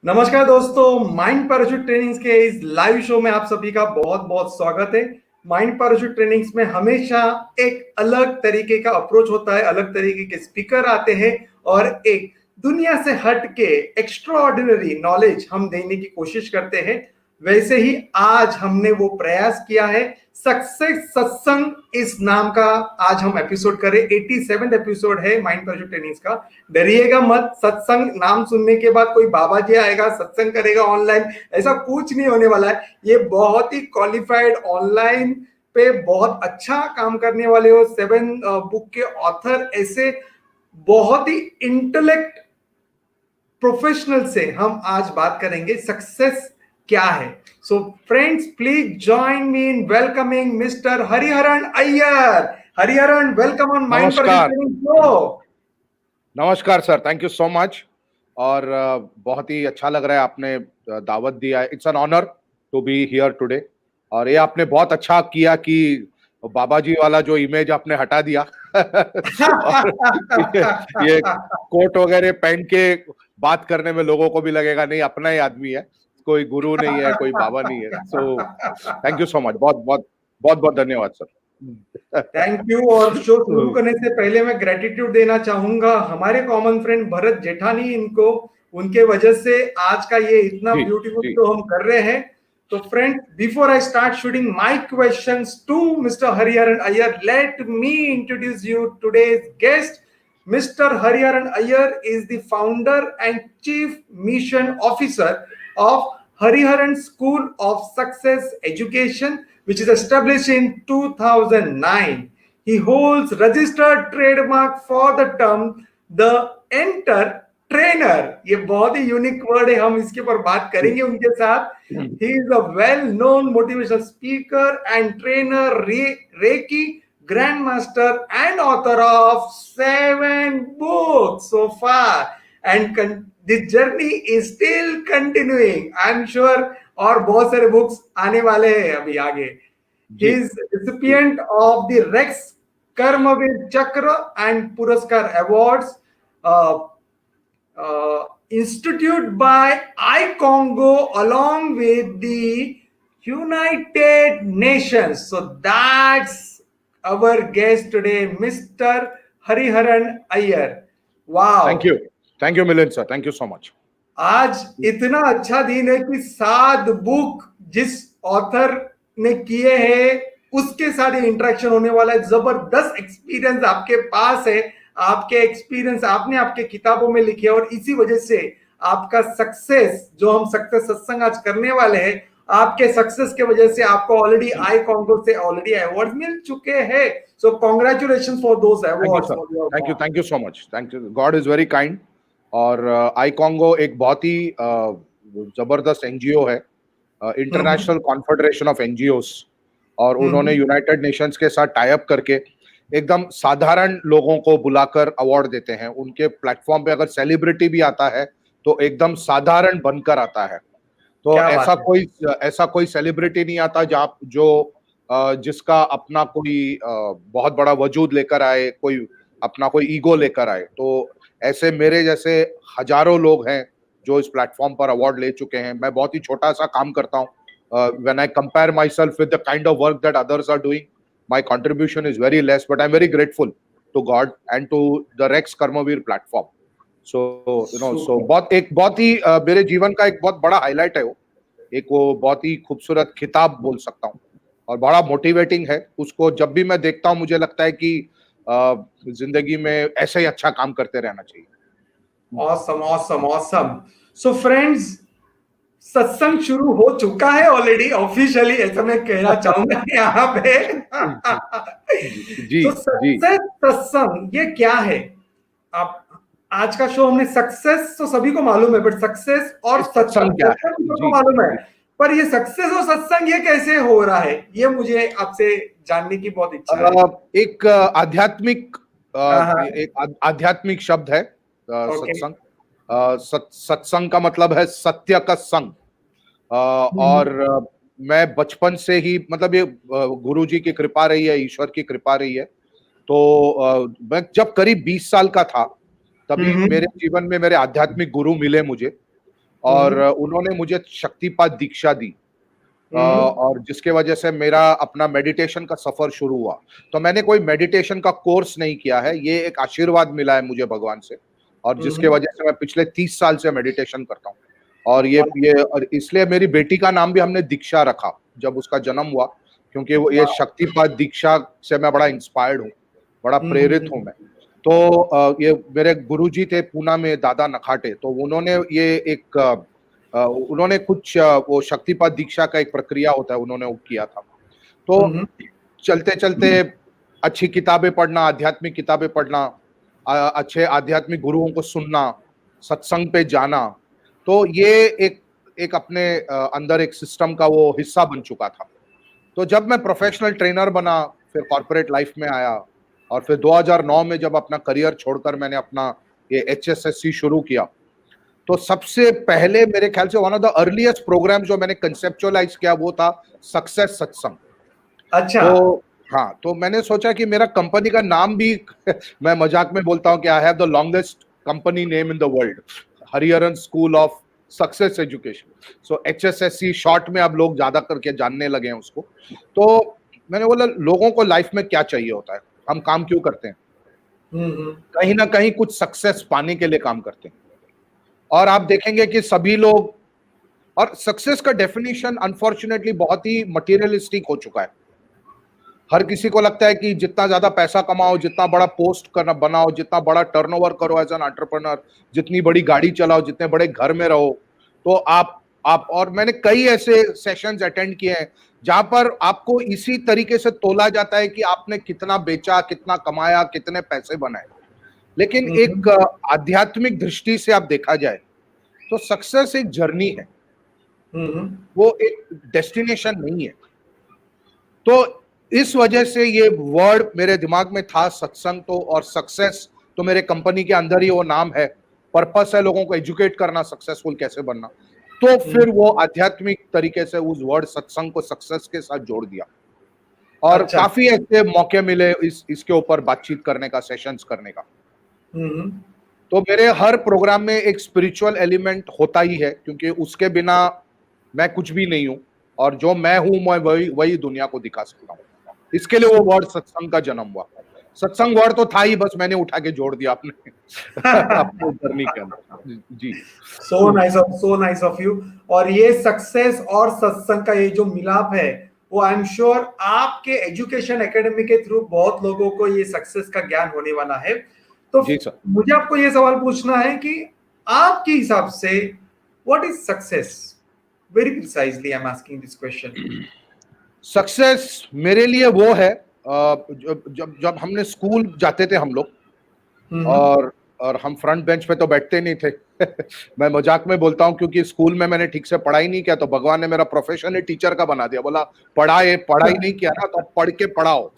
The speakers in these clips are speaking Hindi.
नमस्कार दोस्तों, माइंड पैराशूट ट्रेनिंग्स के इस लाइव शो में आप सभी का बहुत बहुत स्वागत है। माइंड पैराशूट ट्रेनिंग्स में हमेशा एक अलग तरीके का अप्रोच होता है, अलग तरीके के स्पीकर आते हैं और एक दुनिया से हट के एक्स्ट्रा ऑर्डिनरी नॉलेज हम देने की कोशिश करते हैं। वैसे ही आज हमने वो प्रयास किया है। सक्सेस सत्संग इस नाम का आज हम एपिसोड करें। 87वां एपिसोड है माइंड पैराशूट ट्रेनिंग्स का। डरिएगा मत, सत्संग नाम सुनने के बाद कोई बाबा जी आएगा सत्संग करेगा ऑनलाइन, ऐसा कुछ नहीं होने वाला है। ये बहुत ही क्वालिफाइड, ऑनलाइन पे बहुत अच्छा काम करने वाले हो, 7 बुक के ऑथर, ऐसे बहुत ही इंटेलेक्ट प्रोफेशनल से हम आज बात करेंगे सक्सेस क्या है। So friends, please join me in welcoming mister Hariharan Iyer. Hariharan, welcome on mind नमस्कार। शो। नमस्कार sir, thank you so much. और बहुत ही अच्छा लग रहा है, आपने दावत दिया है। It's an honour to be here today. और ये आपने बहुत अच्छा किया कि बाबा जी वाला जो इमेज आपने हटा दिया और ये कोट वगैरह पहन के बात करने में लोगों को भी लगेगा नहीं अपना ही आदमी है, कोई गुरु नहीं है, कोई बाबा नहीं है। So thank you so much, बहुत बहुत बहुत बहुत धन्यवाद सर। Thank you. और शो शुरू करने से पहले मैं ग्रेटिट्यूड देना चाहूंगा हमारे कॉमन फ्रेंड भरत जेठानी, इनको, उनके वजह से आज का ये इतना ब्यूटीफुल शो हम कर रहे हैं। तो friend, before I start shooting my questions to mister Hariharan Iyer, let me introduce you today's guest. Mister Hariharan Iyer is the founder and chief mission officer of Hariharan School of Success Education, which is established in 2009. He holds registered trademark for the term the Entertainer. ये बहुत ही यूनिक वर्ड है, हम इसके ऊपर बात करेंगे उनके साथ। He is a well-known motivational speaker and trainer, Reiki grandmaster and author of 7 books so far, and this journey is still continuing. I'm sure और बहुत सारे बुक्स आने वाले हैं अभी आगे। He is recipient of the Rex Karmavir Chakra and Puraskar Awards, instituted by iCongo along with the United Nations. So that's our guest today, Mr. Hariharan Aiyar. Wow. Thank you Milind sir, thank you so much. आज इतना अच्छा दिन है कि 7 बुक जिस ऑथर ने किए हैं उसके साथ इंटरेक्शन होने वाला है। जबरदस्त एक्सपीरियंस आपके पास है, आपके एक्सपीरियंस आपने आपके किताबों में लिखे, और इसी वजह से आपका सक्सेस, जो हम सक्सेस सत्संग आज करने वाले हैं, आपके सक्सेस के वजह से आपको ऑलरेडी आई कांगो से ऑलरेडी अवार्ड मिल चुके हैं। सो congratulations for those awards. Thank you so much, thank you. God is very kind. और आई कांगो एक बहुत ही जबरदस्त एनजीओ है, इंटरनेशनल कॉन्फेडरेशन ऑफ एनजीओस, और उन्होंने यूनाइटेड नेशंस के साथ टाई अप करके एकदम साधारण लोगों को बुलाकर अवार्ड देते हैं। उनके प्लेटफॉर्म पे अगर सेलिब्रिटी भी आता है तो एकदम साधारण बनकर आता है। तो ऐसा कोई सेलिब्रिटी नहीं आता जिसका अपना कोई बहुत बड़ा वजूद लेकर आए, कोई अपना कोई ईगो लेकर आए। तो ऐसे मेरे जैसे हजारों लोग हैं जो इस प्लेटफॉर्म पर अवार्ड ले चुके हैं। मैं बहुत ही छोटा सा काम करता हूँ। When I compare myself with the kind of work that others are doing, my contribution is very less, but I am very grateful to God and to the Rex Karmaveer platform. So बहुत ही मेरे जीवन का एक बहुत बड़ा हाईलाइट है वो बहुत ही खूबसूरत खिताब बोल सकता हूँ, और बड़ा मोटिवेटिंग है। उसको जब भी मैं देखता हूँ मुझे लगता है कि जिंदगी में ऐसे ही अच्छा काम करते रहना चाहिए। Awesome, awesome, awesome. So friends, सत्संग शुरू हो चुका है ऑलरेडी ऑफिशियली, ऐसा मैं कहना चाहूंगा यहाँ पे। तो सक्सेस सत्संग ये क्या है? आप आज का शो हमने सक्सेस तो सभी को मालूम है, बट सक्सेस और सत्संग क्या है सबको मालूम है, पर ये सक्सेस और सत्संग ये कैसे हो रहा है, ये मुझे आपसे जानने की बहुत इच्छा है। एक आध्यात्मिक शब्द है सत्संग। सत्संग का मतलब है सत्य का संग। और मैं बचपन से ही, मतलब ये गुरु जी की कृपा रही है, ईश्वर की कृपा रही है। तो मैं जब करीब 20 साल का था तभी मेरे जीवन में मेरे आध्यात्मिक गुरु मिले मुझे, और उन्होंने मुझे शक्तिपात दीक्षा दी, और जिसके वजह से मेरा अपना मेडिटेशन का सफर शुरू हुआ। तो मैंने कोई मेडिटेशन का कोर्स नहीं किया है, ये एक आशीर्वाद मिला है मुझे भगवान से, और जिसके वजह से मैं पिछले 30 साल से मेडिटेशन करता हूँ। और और इसलिए मेरी बेटी का नाम भी हमने दीक्षा रखा जब उसका जन्म हुआ, क्योंकि वो ये शक्तिपात दीक्षा से मैं बड़ा इंस्पायर्ड हूँ, बड़ा प्रेरित हूँ मैं। तो ये मेरे गुरुजी थे पूना में, दादा नखाटे, तो उन्होंने ये उन्होंने कुछ वो शक्तिपात दीक्षा का एक प्रक्रिया होता है, उन्होंने वो किया था। तो चलते चलते अच्छी किताबें पढ़ना, आध्यात्मिक किताबें पढ़ना, अच्छे आध्यात्मिक गुरुओं को सुनना, सत्संग पे जाना, तो ये एक अपने अंदर एक सिस्टम का वो हिस्सा बन चुका था। तो जब मैं प्रोफेशनल ट्रेनर बना, फिर कॉर्पोरेट लाइफ में आया, और फिर 2009 में जब अपना करियर छोड़कर मैंने अपना ये HSSC शुरू किया, तो सबसे पहले मेरे ख्याल से one of the earliest program जो मैंने कंसेप्चुअलाइज किया वो था सक्सेस सत्संग। अच्छा। तो हाँ, तो मैंने सोचा कि मेरा कंपनी का नाम भी मैं मजाक में बोलता हूँ कि I have the longest company name in the world, Hariharan school of success education. So HSSC short में अब लोग ज्यादा करके जानने लगे हैं उसको। तो मैंने बोला लोगों को लाइफ में क्या चाहिए होता है, हम काम क्यों करते हैं? कहीं ना कहीं कुछ सक्सेस पाने के लिए काम करते हैं। और आप देखेंगे कि सभी लोग, और सक्सेस का डेफिनेशन अनफॉर्चुनेटली बहुत ही मटेरियलिस्टिक हो चुका है। हर किसी को लगता है कि जितना ज्यादा पैसा कमाओ, जितना बड़ा पोस्ट करना बनाओ, जितना बड़ा टर्नओवर करो एज एन एंटरप्रेन्योर, जितनी बड़ी गाड़ी चलाओ, जितने बड़े घर में रहो, तो आप और मैंने कई ऐसे सेशंस अटेंड किए हैं जहां पर आपको इसी तरीके से तोला जाता है कि आपने कितना बेचा, कितना कमाया, कितने पैसे बनाए। लेकिन एक आध्यात्मिक दृष्टि से आप देखा जाए तो सक्सेस एक जर्नी है, वो एक डेस्टिनेशन नहीं है। तो इस वजह से ये वर्ड मेरे दिमाग में था सत्संग, तो और सक्सेस तो मेरे कंपनी के अंदर ही वो नाम है, पर्पस है लोगों को एजुकेट करना, सक्सेसफुल कैसे बनना। तो फिर वो आध्यात्मिक तरीके से उस वर्ड सत्संग को सक्सेस के साथ जोड़ दिया, और अच्छा। काफी ऐसे मौके मिले इसके ऊपर बातचीत करने का, सेशंस करने का। तो मेरे हर प्रोग्राम में एक स्पिरिचुअल एलिमेंट होता ही है, क्योंकि उसके बिना मैं कुछ भी नहीं हूं, और जो मैं हूं मैं वही दुनिया को दिखा सकता हूं। इसके लिए वो वर्ड सत्संग का जन्म हुआ। सत्संग वर्ड तो था ही, बस मैंने उठा के जोड़ दिया अपने अपने जर्नी के अंदर। जी, सो नाइस ऑफ यू। और ये सक्सेस और सत्संग का ये जो मिलाप है, वो आई एम श्योर आपके एजुकेशन एकेडमी के थ्रू बहुत लोगों को ये सक्सेस का ज्ञान होने वाला है। तो जी सर, मुझे आपको ये सवाल पूछना है कि आपके हिसाब से what is success? Very precisely I am asking this question. Success मेरे लिए वो है, जब जब हमने स्कूल जाते थे हम लोग, और हम फ्रंट बेंच पे तो बैठते नहीं थे मैं मजाक में बोलता हूँ, क्योंकि स्कूल में मैंने ठीक से पढ़ाई नहीं किया, तो भगवान ने मेरा प्रोफेशन ही टीचर का बना दिया। बोला पढ़ाई नहीं किया ना, तो पढ़ के पढ़ाओ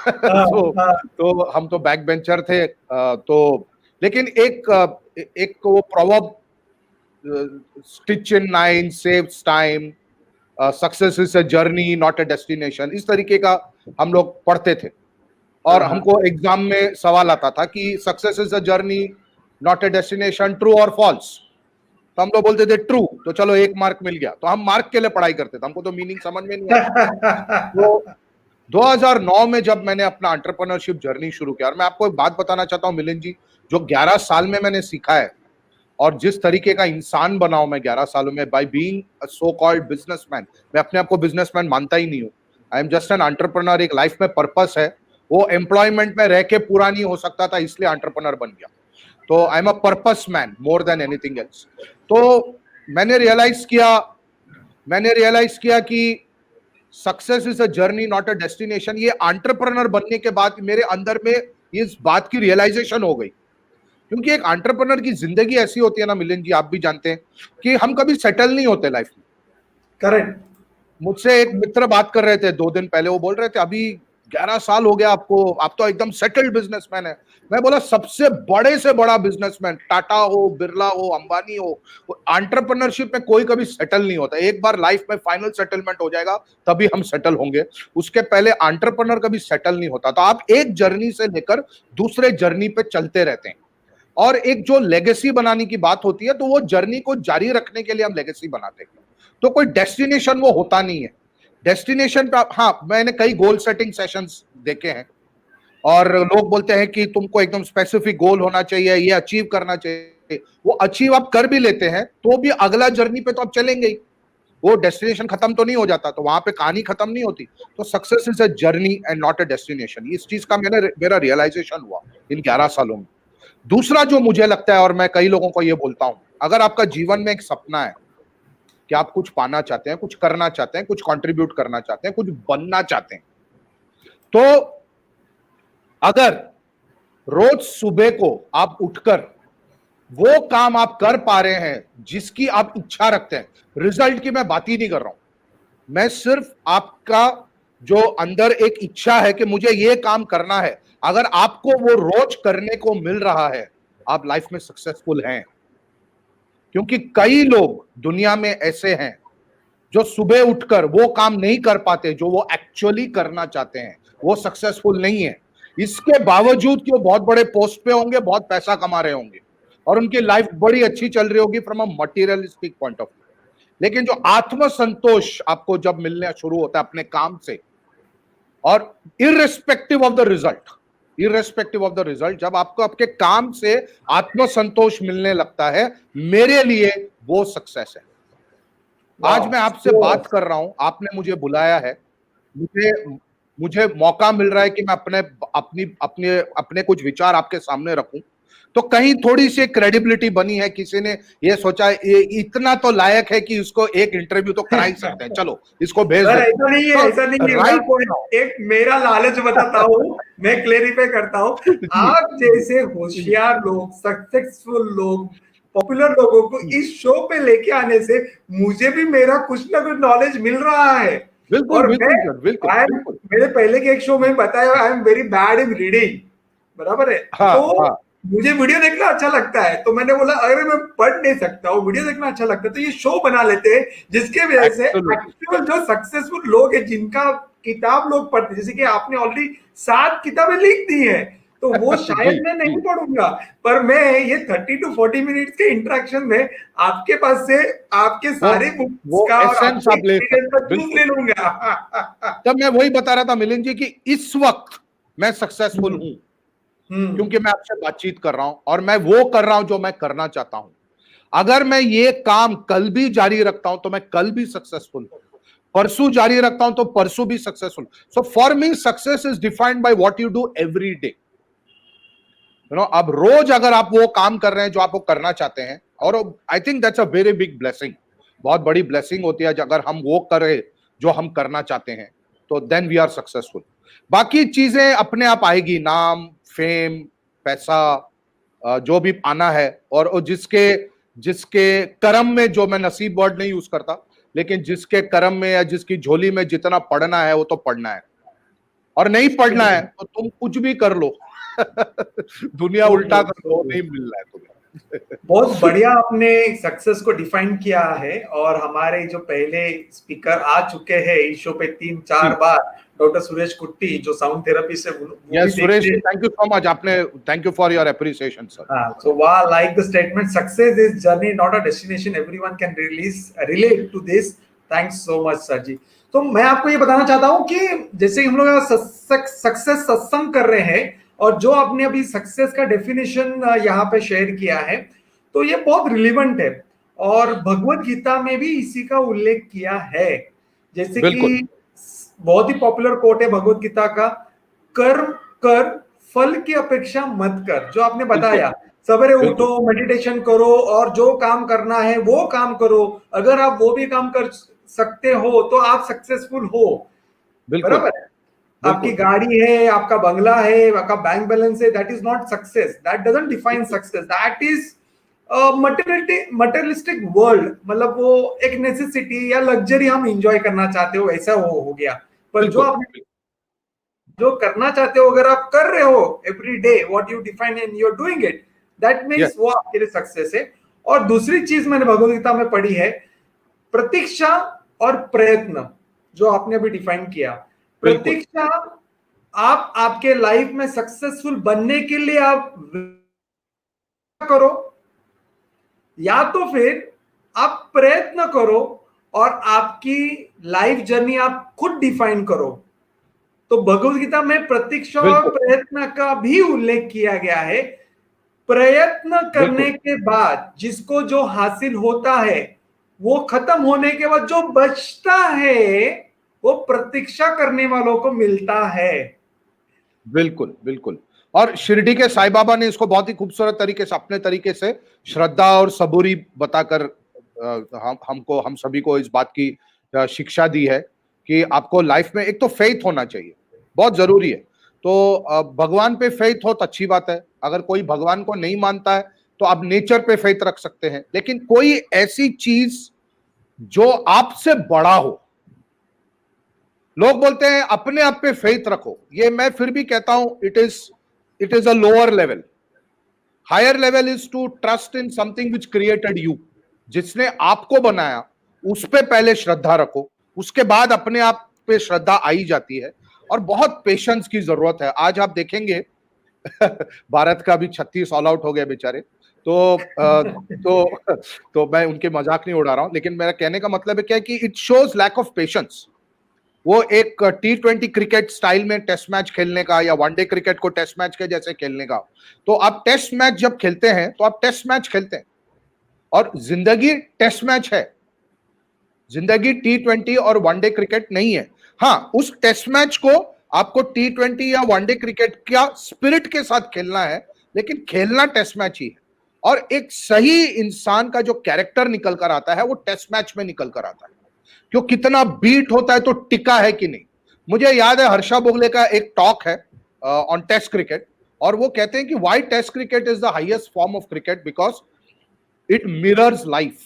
तो हम तो बैक बेंचर थे। तो लेकिन एक वो proverb, stitch in nine saves time, success is a journey not a destination, इस तरीके का हम लोग पढ़ते थे। और हमको एग्जाम में सवाल आता था कि success is a journey not a destination, true और फॉल्स? तो हम लोग बोलते थे ट्रू, तो चलो 1 मार्क मिल गया। तो हम मार्क के लिए पढ़ाई करते थे, हमको तो मीनिंग समझ में नहीं आता। तो 2009 में जब मैंने अपना एंटरप्रेन्योरशिप जर्नी शुरू किया, और मैं आपको एक बात बताना चाहता हूँ मिलिंद जी, जो 11 साल में मैंने सीखा है, और जिस तरीके का इंसान बना हूं मैं 11 सालों में, by being a so called businessman. मैं अपने आप को बिजनेसमैन मानता ही नहीं हूं, I am just an entrepreneur. एक लाइफ में पर्पस है, वो एम्प्लॉयमेंट में रह के पूरा नहीं हो सकता था, इसलिए एंटरप्रेन्योर बन गया। तो I am a purpose man more than anything else. तो मैंने रियलाइज किया कि success is a journey not a destination. ये एंटरप्रेन्योर बनने के बाद मेरे अंदर में इस बात की रियलाइजेशन हो गई, क्योंकि एक एंटरप्रेन्योर की जिंदगी ऐसी होती है ना मिलिंद जी, आप भी जानते हैं कि हम कभी सेटल नहीं होते लाइफ में। करेक्ट। मुझसे एक मित्र बात कर रहे थे 2 दिन पहले, वो बोल रहे थे अभी 11 साल हो गया आपको, आप तो एकदम सेटल्ड बिजनेसमैन है। मैं बोला सबसे बड़े से बड़ा बिजनेसमैन, टाटा हो, बिरला हो, अंबानी हो, एंटरप्रेन्योरशिप में कोई कभी सेटल नहीं होता। एक बार लाइफ में फाइनल सेटलमेंट हो जाएगा तभी हम सेटल होंगे, उसके पहले एंटरप्रेन्योर कभी सेटल नहीं होता। तो आप एक जर्नी से लेकर दूसरे जर्नी पे चलते रहते हैं। और एक जो लेगेसी बनाने की बात होती है, तो वो जर्नी को जारी रखने के लिए हम लेगेसी बनाते हैं। तो कोई डेस्टिनेशन वो होता नहीं है। डेस्टिनेशन पे हाँ, मैंने कई गोल सेटिंग सेशंस देखे हैं और लोग बोलते हैं कि तुमको एकदम स्पेसिफिक गोल होना चाहिए, ये अचीव करना चाहिए। वो अचीव आप कर भी लेते हैं तो भी अगला जर्नी पे तो आप चलेंगे ही, वो डेस्टिनेशन खत्म तो नहीं हो जाता, तो वहां पे कहानी खत्म नहीं होती। तो success is a journey and not a destination. इस चीज का मेरा रियलाइजेशन हुआ इन 11 सालों में। दूसरा जो मुझे लगता है, और मैं कई लोगों को ये बोलता हूं, अगर आपका जीवन में एक सपना है कि आप कुछ पाना चाहते हैं, कुछ करना चाहते हैं, कुछ कंट्रीब्यूट करना चाहते हैं, कुछ बनना चाहते हैं, तो अगर रोज सुबह को आप उठकर वो काम आप कर पा रहे हैं जिसकी आप इच्छा रखते हैं, रिजल्ट की मैं बात ही नहीं कर रहा हूं, मैं सिर्फ आपका जो अंदर एक इच्छा है कि मुझे ये काम करना है, अगर आपको वो रोज करने को मिल रहा है, आप लाइफ में सक्सेसफुल हैं। क्योंकि कई लोग दुनिया में ऐसे हैं जो सुबह उठकर वो काम नहीं कर पाते जो वो एक्चुअली करना चाहते हैं, वो सक्सेसफुल नहीं है। इसके बावजूद कि वो बहुत बड़े पोस्ट पे होंगे, बहुत पैसा कमा रहे होंगे और उनकी लाइफ बड़ी अच्छी चल रही होगी from a materialistic point of view, लेकिन जो आत्मसंतोष आपको जब मिलने शुरू होता है अपने काम से, और इररिस्पेक्टिव ऑफ द रिजल्ट, जब आपको आपके काम से आत्मसंतोष मिलने लगता है, मेरे लिए वो सक्सेस है। आज मैं आपसे बात कर रहा हूं, आपने मुझे बुलाया है, मुझे मौका मिल रहा है कि मैं अपने कुछ विचार आपके सामने रखूं, तो कहीं थोड़ी सी क्रेडिबिलिटी बनी है। किसी ने ये सोचा ये इतना तो लायक है कि उसको एक इंटरव्यू तो करा ही सकते हैं, चलो इसको भेज दो। ऐसा नहीं है, ऐसा नहीं है। राइट, एक मेरा लालच बताता हूँ, मैं क्लेरिफाई करता हूँ। आप जैसे होशियार लोग, सक्सेसफुल लोग, पॉपुलर लोगों को इस शो पे लेके आने से मुझे भी मेरा कुछ ना कुछ नॉलेज मिल रहा है। बिल्कुल और बिल्कुल सर, बिल्कुल। मेरे पहले के एक शो में बताया, आई am very bad in reading, बराबर है। हाँ, तो हाँ, मुझे वीडियो देखना अच्छा लगता है, तो मैंने बोला अगर मैं पढ़ नहीं सकता हूँ, वीडियो देखना अच्छा लगता है, तो ये शो बना लेते हैं जिसके वजह से एक्चुअल जो सक्सेसफुल लोग हैं, जिनका किताब लोग पढ़ते, जैसे कि आपने ऑलरेडी 7 किताबें लिख दी हैं, तो वो शायद मैं नहीं पढ़ूंगा, पर मैं ये 30 to 40 मिनट्स के इंटरेक्शन में आपके पास से आपके सारे बुक्स का एसेंस आप ले चूज ले लूंगा। तब मैं वही बता रहा था मिलिंद जी कि इस वक्त मैं सक्सेसफुल हूं क्योंकि मैं आपसे बातचीत कर रहा हूं और मैं वो कर रहा हूं जो मैं करना चाहता हूं। अगर मैं ये काम कल भी जारी रखता हूं तो मैं कल भी सक्सेसफुल हूं, परसों जारी रखता हूं तो परसों भी successful. So for me success is defined by what you do every day. अब रोज अगर आप वो काम कर रहे हैं जो आप वो करना चाहते हैं, और I think that's a very big blessing, बहुत बड़ी ब्लेसिंग होती है अगर हम वो करें जो हम करना चाहते हैं, तो देन वी आर सक्सेसफुल। बाकी चीजें अपने आप आएगी, नाम, फेम, पैसा, जो भी आना है, और जिसके जिसके कर्म में, जो मैं नसीब वर्ड नहीं यूज करता, लेकिन जिसके कर्म में या जिसकी झोली में जितना पढ़ना है वो तो पढ़ना है, और नहीं पढ़ना है तो तुम कुछ भी कर लो दुनिया उल्टा कर लो, नहीं मिल रहा है तुम्हें। बहुत बढ़िया आपने सक्सेस को डिफाइन किया है, और हमारे जो पहले स्पीकर आ चुके हैं इस शो पे 3-4 बार, डॉक्टर सुरेश कुट्टी, जो साउंड थेरेपी से yes Suresh, thank you so much, आपने thank you for your appreciation sir. So वाह, like the statement, success is journey not a destination, everyone can relate to this. Thanks so much sir ji. तो मैं आपको ये बताना चाहता हूँ कि जैसे हम लोग सक्सेस सत्संग कर रहे हैं, और जो आपने अभी सक्सेस का डेफिनेशन यहाँ पे शेयर किया है, तो ये बहुत रिलेवेंट है, और भगवत गीता में भी इसी का उल्लेख किया है। जैसे कि बहुत ही पॉपुलर कोट है भगवत गीता का, कर्म कर, फल की अपेक्षा मत कर, जो आपने बताया। सवेरे उठो, मेडिटेशन करो, और जो काम करना है वो काम करो। अगर आप वो भी काम कर सकते हो तो आप सक्सेसफुल हो, बराबर है। आपकी गाड़ी है, आपका बंगला है, आपका बैंक बैलेंस है, that is not success, that doesn't define success, that is materialistic world, मतलब वो एक नेसेसिटी या लग्जरी हम एंजॉय करना चाहते हो, ऐसा हो गया। पर जो आप जो करना चाहते हो, अगर आप कर रहे हो every day what you define and you are doing it, that means वो आपके लिए सक्सेस है। और दूसरी चीज मैंने भगवद गीता में पढ़ी है, प्रतीक्षा और प्रयत्न, जो आपने अभी डिफाइन किया। प्रतीक्षा, आप आपके लाइफ में सक्सेसफुल बनने के लिए आप करो, या तो फिर आप प्रयत्न करो और आपकी लाइफ जर्नी आप खुद डिफाइन करो। तो भगवत गीता में प्रतीक्षा और प्रयत्न का भी उल्लेख किया गया है। प्रयत्न करने के बाद जिसको जो हासिल होता है, वो खत्म होने के बाद जो बचता है वो प्रतीक्षा करने वालों को मिलता है। बिल्कुल बिल्कुल। और शिरडी के साईं बाबा ने इसको बहुत ही खूबसूरत तरीके से, अपने तरीके से श्रद्धा और सबूरी बताकर हम सभी को इस बात की शिक्षा दी है कि आपको लाइफ में एक तो फेथ होना चाहिए, बहुत जरूरी है। तो भगवान पे फेथ हो तो अच्छी बात है। अगर कोई भगवान को नहीं मानता है तो आप नेचर पे फेथ रख सकते हैं, लेकिन कोई ऐसी चीज जो आपसे बड़ा हो। लोग बोलते हैं अपने आप पे फेथ रखो, ये मैं फिर भी कहता हूं it is a lower level. Higher level is to trust in something which created you. जिसने आपको बनाया उस पे पहले श्रद्धा रखो, उसके बाद अपने आप पे श्रद्धा आई जाती है। और बहुत पेशेंस की जरूरत है। आज आप देखेंगे भारत का भी 36 ऑल आउट हो गया बेचारे। तो मैं उनके मजाक नहीं उड़ा रहा हूं, लेकिन मेरा कहने का मतलब है क्या है कि it shows lack of patience. वो एक T20 क्रिकेट स्टाइल में टेस्ट मैच खेलने का, या वनडे क्रिकेट को टेस्ट मैच के जैसे खेलने का। तो आप टेस्ट मैच जब खेलते हैं तो आप टेस्ट मैच खेलते हैं, और जिंदगी टेस्ट मैच है। जिंदगी T20 और वनडे क्रिकेट नहीं है। हाँ, उस टेस्ट मैच को आपको T20 या वनडे क्रिकेट का स्पिरिट के साथ खेलना है, लेकिन खेलना टेस्ट मैच ही है। और एक सही इंसान का जो कैरेक्टर निकल कर आता है वो टेस्ट मैच में निकल कर आता है। क्यों, कितना बीट होता है तो टिका है कि नहीं। मुझे याद है हर्षा बोगले का एक टॉक है ऑन टेस्ट क्रिकेट, और वो कहते हैं कि why test cricket is the highest form of cricket, because it mirrors life.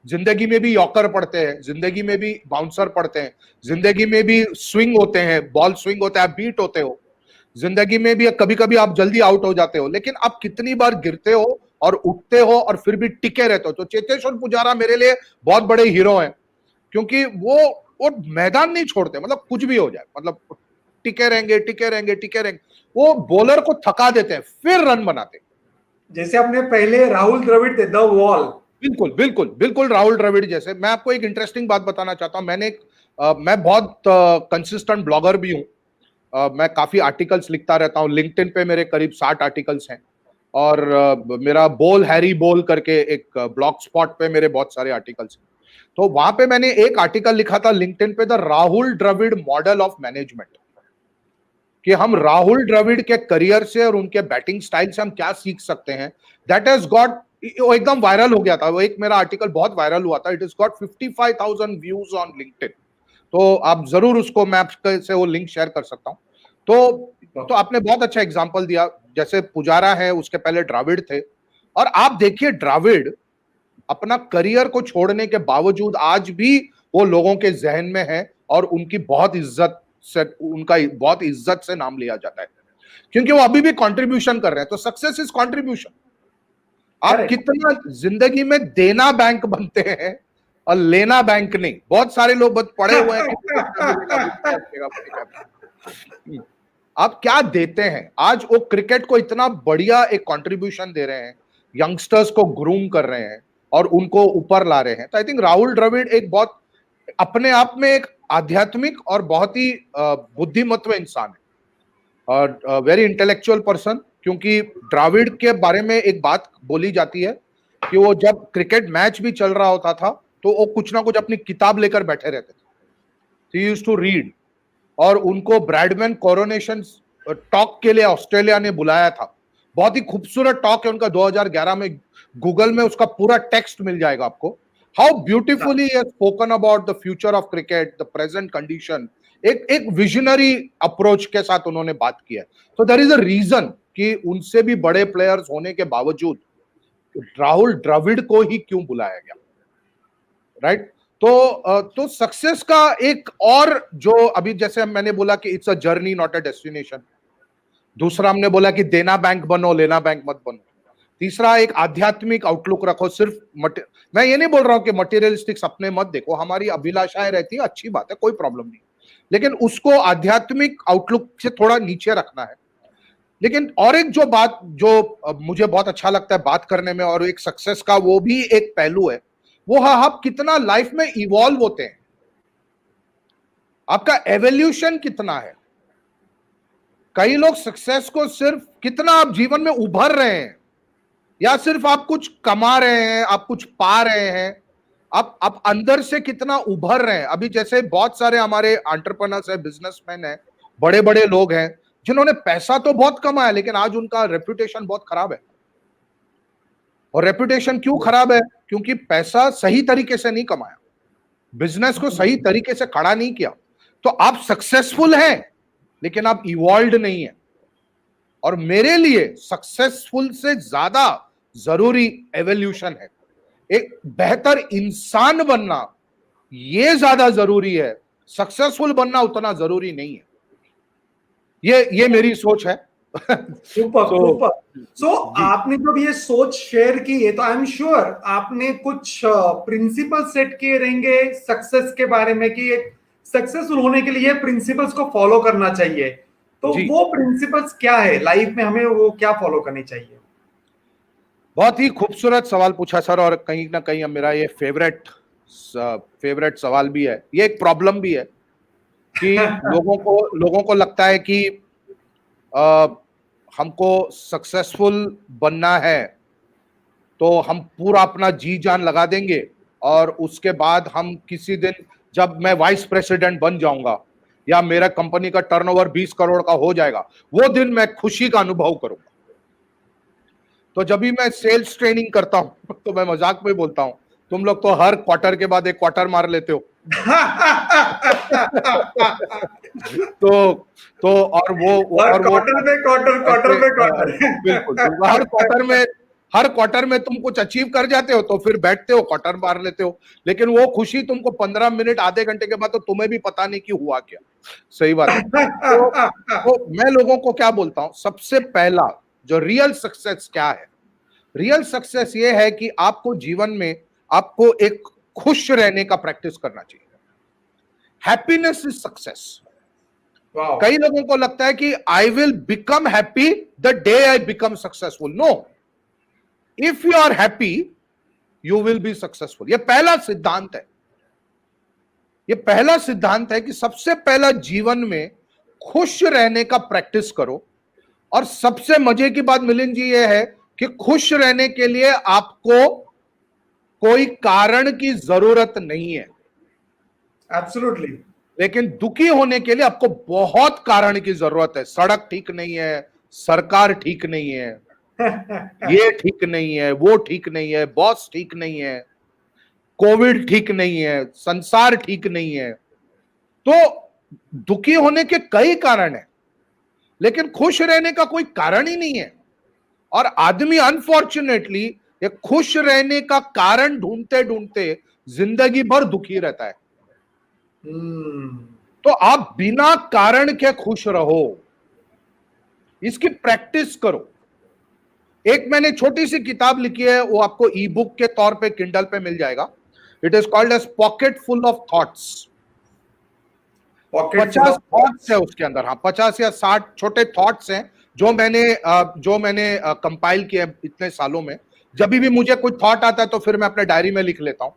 जिंदगी में भी यॉर्कर पड़ते हैं, जिंदगी में भी बाउंसर पड़ते हैं, जिंदगी में भी स्विंग होते हैं, बॉल स्विंग होता है, आप बीट होते हो। जिंदगी में भी कभी कभी आप जल्दी आउट हो जाते हो, लेकिन आप कितनी बार गिरते हो और उठते हो और फिर भी टिके रहते हो। तो चेतेश्वर पुजारा मेरे लिए बहुत बड़े हीरो हैं, क्योंकि वो मैदान नहीं छोड़ते। मतलब कुछ भी हो जाए, मतलब टिके रहेंगे टिके रहेंगे टिके रहेंगे। वो बॉलर को थका देते हैं, फिर रन बनाते हैं। जैसे अपने पहले राहुल द्रविड़ थे, द वॉल। बिल्कुल बिल्कुल बिल्कुल, राहुल द्रविड़ जैसे। मैं आपको एक इंटरेस्टिंग बात बताना चाहता हूं। मैं बहुत कंसिस्टेंट ब्लॉगर भी हूं। मैं काफी आर्टिकल्स लिखता रहता हूं। लिंक्डइन पे मेरे करीब 60 आर्टिकल्स हैं, और मेरा बोल हैरी बोल करके एक ब्लॉग स्पॉट पे मेरे बहुत सारे आर्टिकल्स हैं। तो वहां पे मैंने एक आर्टिकल लिखा था लिंक्डइन पे, the Rahul Dravid model of management, कि हम राहुल द्रविड़ के करियर से और उनके बैटिंग स्टाइल से हम क्या सीख सकते हैं। दैट हैज गॉट, वो एकदम वायरल हो गया था। वो एक मेरा आर्टिकल बहुत वायरल हुआ था। It is got 55,000 views on LinkedIn. तो आप जरूर उसको, मैं से वो लिंक शेयर कर सकता हूं। तो आपने बहुत अच्छा एग्जांपल दिया। जैसे पुजारा है, उसके पहले द्रविड़ थे, और आप देखिए द्रविड़ अपना करियर को छोड़ने के बावजूद आज भी वो लोगों के जहन में है, और उनकी बहुत इज्जत से नाम लिया जाता है, क्योंकि वो अभी भी कंट्रीब्यूशन कर रहे हैं। तो सक्सेस इज कंट्रीब्यूशन। आप कितना जिंदगी में देना बैंक बनते हैं और लेना बैंक नहीं। बहुत सारे लोग बस पड़े हुए हैं आप क्या देते हैं। आज वो क्रिकेट को इतना बढ़िया एक कंट्रीब्यूशन दे रहे हैं, यंगस्टर्स को ग्रूम कर रहे हैं और उनको ऊपर ला रहे हैं। तो आई थिंक राहुल द्रविड़ एक बहुत अपने आप में एक आध्यात्मिक और बहुत ही बुद्धिमत्व इंसान है, और वेरी इंटेलेक्चुअल पर्सन। क्योंकि द्रविड़ के बारे में एक बात बोली जाती है कि वो जब क्रिकेट मैच भी चल रहा होता था तो वो कुछ ना कुछ अपनी किताब लेकर बैठे रहते थे। He used to read. और उनको ब्रैडमैन कोरोनेशन टॉक के लिए ऑस्ट्रेलिया ने बुलाया था। बहुत ही खूबसूरत टॉक है उनका, 2011 में। गूगल में उसका पूरा टेक्स्ट मिल जाएगा आपको। How beautifully he has spoken about the future of cricket, the present condition। एक विजनरी अप्रोच के साथ उन्होंने बात किया। तो देयर इज अ रीजन कि उनसे भी बड़े प्लेयर्स होने के बावजूद राहुल द्रविड़ को ही क्यों बुलाया गया, राइट। तो सक्सेस का एक और, जो अभी जैसे मैंने बोला कि it's a journey not a destination. दूसरा हमने बोला कि देना बैंक बनो, लेना बैंक मत बनो। तीसरा, एक आध्यात्मिक आउटलुक रखो। सिर्फ मैं ये नहीं बोल रहा हूं कि मटेरियलिस्टिक सपने मत देखो, हमारी अभिलाषाएं रहती है, अच्छी बात है, कोई प्रॉब्लम नहीं, लेकिन उसको आध्यात्मिक आउटलुक से थोड़ा नीचे रखना है। लेकिन और एक जो बात जो मुझे बहुत अच्छा लगता है बात करने में, और एक सक्सेस का वो भी एक पहलू है, वो है आप कितना लाइफ में इवॉल्व होते हैं, आपका एवोल्यूशन कितना है। कई लोग सक्सेस को सिर्फ कितना आप जीवन में उभर रहे हैं, या सिर्फ आप कुछ कमा रहे हैं, आप कुछ पा रहे हैं, आप अंदर से कितना उभर रहे हैं। अभी जैसे बहुत सारे हमारे एंटरप्रेन्योर्स हैं, बिजनेसमैन हैं, बड़े बड़े लोग हैं जिन्होंने पैसा तो बहुत कमाया, लेकिन आज उनका रेपुटेशन बहुत खराब है। और रेपुटेशन क्यों खराब है? क्योंकि पैसा सही तरीके से नहीं कमाया, बिजनेस को सही तरीके से खड़ा नहीं किया। तो आप सक्सेसफुल हैं, लेकिन आप इवॉल्व नहीं है। और मेरे लिए सक्सेसफुल से ज्यादा जरूरी एवोल्यूशन है। एक बेहतर इंसान बनना ये ज्यादा जरूरी है, सक्सेसफुल बनना उतना जरूरी नहीं है। ये मेरी सोच है। Super super. सो आपने जब ये सोच शेयर की है, तो आई एम श्योर आपने कुछ प्रिंसिपल सेट किए रहेंगे सक्सेस के बारे में, कि एक सक्सेसफुल होने के लिए प्रिंसिपल्स को फॉलो करना चाहिए। तो वो प्रिंसिपल्स क्या है लाइफ में, हमें वो क्या फॉलो करनी चाहिए? बहुत ही खूबसूरत सवाल पूछा सर, और कहीं ना कहीं मेरा ये फेवरेट सवाल भी है। ये एक प्रॉब्लम भी है कि लोगों को लगता है कि हमको सक्सेसफुल बनना है तो हम पूरा अपना जी जान लगा देंगे, और उसके बाद हम किसी दिन जब मैं वाइस प्रेसिडेंट बन जाऊंगा या मेरा कंपनी का टर्नओवर 20 करोड़ का हो जाएगा, वो दिन मैं खुशी का अनुभव करूंगा। तो जब भी मैं सेल्स ट्रेनिंग करता हूं तो मैं मजाक में बोलता हूं, तुम लोग तो हर क्वार्टर के बाद एक क्वार्टर मार लेते हो। तो और वो बिल्कुल हर क्वार्टर में तुम कुछ अचीव कर जाते हो तो फिर बैठते हो, क्वार्टर मार लेते हो, लेकिन वो खुशी तुमको 15 मिनट आधे घंटे के बाद तो तुम्हें भी पता नहीं कि हुआ क्या। सही बात है। तो मैं लोगों को क्या बोलता हूं, सबसे पहला जो रियल सक्सेस क्या है, रियल सक्सेस ये है कि आपको जीवन में आपको एक खुश रहने का प्रैक्टिस करना चाहिए। Happiness is success. कई लोगों को लगता है कि I will become happy the day I become successful. No, if you are happy you will be successful. यह पहला सिद्धांत है। यह पहला सिद्धांत है कि सबसे पहला जीवन में खुश रहने का प्रैक्टिस करो। और सबसे मजे की बात मिलिंद जी यह है कि खुश रहने के लिए आपको कोई कारण की जरूरत नहीं है। एब्सोल्युटली। लेकिन दुखी होने के लिए आपको बहुत कारण की जरूरत है। सड़क ठीक नहीं है, सरकार ठीक नहीं है, ये ठीक नहीं है, वो ठीक नहीं है, बॉस ठीक नहीं है, कोविड ठीक नहीं है, संसार ठीक नहीं है। तो दुखी होने के कई कारण हैं, लेकिन खुश रहने का कोई कारण ही नहीं है। और आदमी अनफॉर्चुनेटली ये खुश रहने का कारण ढूंढते ढूंढते जिंदगी भर दुखी रहता है। तो आप बिना कारण के खुश रहो, इसकी प्रैक्टिस करो। एक मैंने छोटी सी किताब लिखी है, वो आपको ई बुक के तौर पे किंडल पे मिल जाएगा। It is called as pocket full of thoughts. 50 thoughts है उसके अंदर। हाँ, 50 या 60 छोटे थॉट्स हैं जो मैंने कंपाइल किए इतने सालों में। जब भी मुझे कोई थॉट आता है तो फिर मैं अपने डायरी में लिख लेता हूं,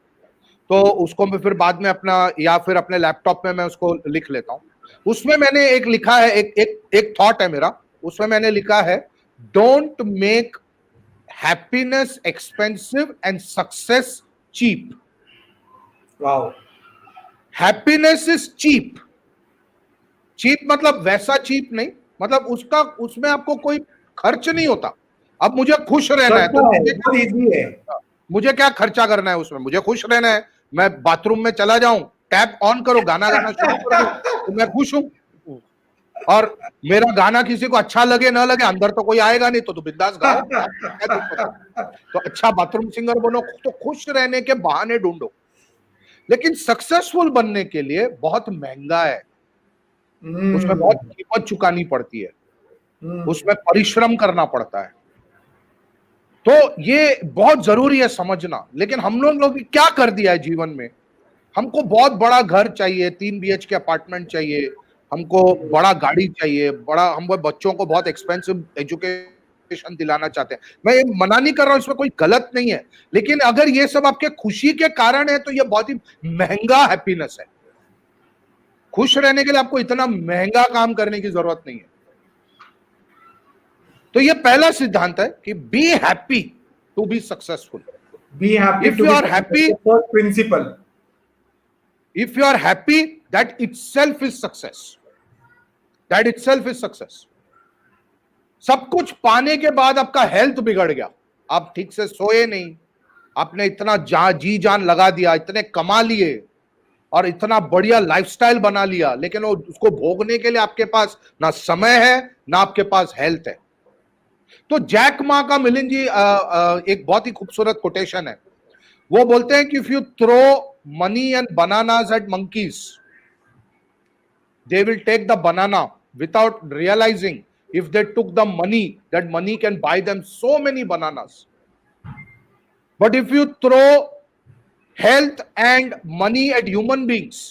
तो उसको मैं फिर बाद में अपना या फिर अपने लैपटॉप में मैं उसको लिख लेता हूं। उसमें मैंने एक लिखा है, एक थॉट है मेरा, उसमें मैंने लिखा है, don't make happiness expensive and success cheap. Wow. Happiness is cheap. Cheap मतलब वैसा चीप नहीं, मतलब उसमें आपको कोई खर्च नहीं होता। अब मुझे खुश रहना है तो मुझे क्या खर्चा करना है उसमें? मुझे खुश रहना है, मैं बाथरूम में चला जाऊं, टैप ऑन करो, गाना गाना शुरू कर दूं, तो मैं खुश हूं। और मेरा गाना किसी को अच्छा लगे ना लगे, अंदर तो कोई आएगा नहीं, तो बिंदास गाओ। तो अच्छा बाथरूम सिंगर बनो, तो खुश रहने के बहाने ढूंढो। लेकिन सक्सेसफुल बनने के लिए बहुत महंगा है, उसमें बहुत कीमत चुकानी पड़ती है, उसमें परिश्रम करना पड़ता है। तो ये बहुत जरूरी है समझना। लेकिन हम लोग क्या कर दिया है जीवन में, हमको बहुत बड़ा घर चाहिए, 3 BHK अपार्टमेंट चाहिए, हमको बड़ा गाड़ी चाहिए, बड़ा, हम बच्चों को बहुत एक्सपेंसिव एजुकेशन दिलाना चाहते हैं। मैं ये मना नहीं कर रहा हूं, इसमें कोई गलत नहीं है, लेकिन अगर ये सब आपके खुशी के कारण है तो ये बहुत ही महंगा हैप्पीनेस है। खुश रहने के लिए आपको इतना महंगा काम करने की जरूरत नहीं है। तो ये पहला सिद्धांत है कि be happy to be successful. Be happy if you are happy, principle, if you are happy, that itself is success, that itself is success। सब कुछ पाने के बाद आपका हेल्थ बिगड़ गया, आप ठीक से सोए नहीं, आपने इतना जी जान लगा दिया, इतने कमा लिए और इतना बढ़िया लाइफस्टाइल बना लिया, लेकिन वो उसको भोगने के लिए आपके पास ना समय है ना आपके पास हेल्थ है। तो जैक मा का मिलिंद जी एक बहुत ही खूबसूरत कोटेशन है। वो बोलते हैं कि if you throw money and bananas at monkeys, they will take the banana without realizing if they took the money, that money can buy them so many bananas। But if you throw health and money at human beings,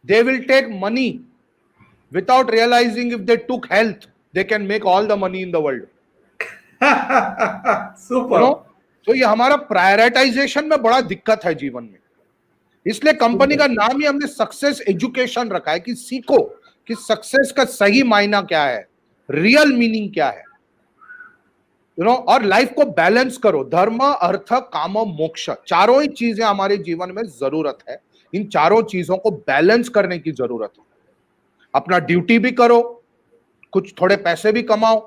they will take money without realizing if they took health, they can make all the money in the world। Super. तो ये हमारा प्रायोरिटाइजेशन में बड़ा दिक्कत है जीवन में, इसलिए कंपनी का नाम ही हमने सक्सेस एजुकेशन रखा है कि सीखो कि सक्सेस का सही मायना क्या है, रियल मीनिंग क्या है, और लाइफ को बैलेंस करो। धर्म, अर्थ, काम, मोक्ष, चारों ही चीजें हमारे जीवन में जरूरत है। इन चारों चीजों को बैलेंस करने की जरूरत है। अपना ड्यूटी भी करो, कुछ थोड़े पैसे भी कमाओ,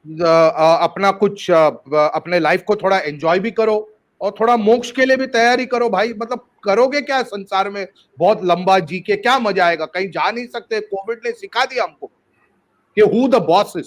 अपना कुछ अपने लाइफ को थोड़ा एंजॉय भी करो और थोड़ा मोक्ष के लिए भी तैयारी करो भाई। मतलब करोगे क्या संसार में बहुत लंबा जी के, क्या मजा आएगा, कहीं जा नहीं सकते। कोविड ने सिखा दिया हमको कि who the boss is.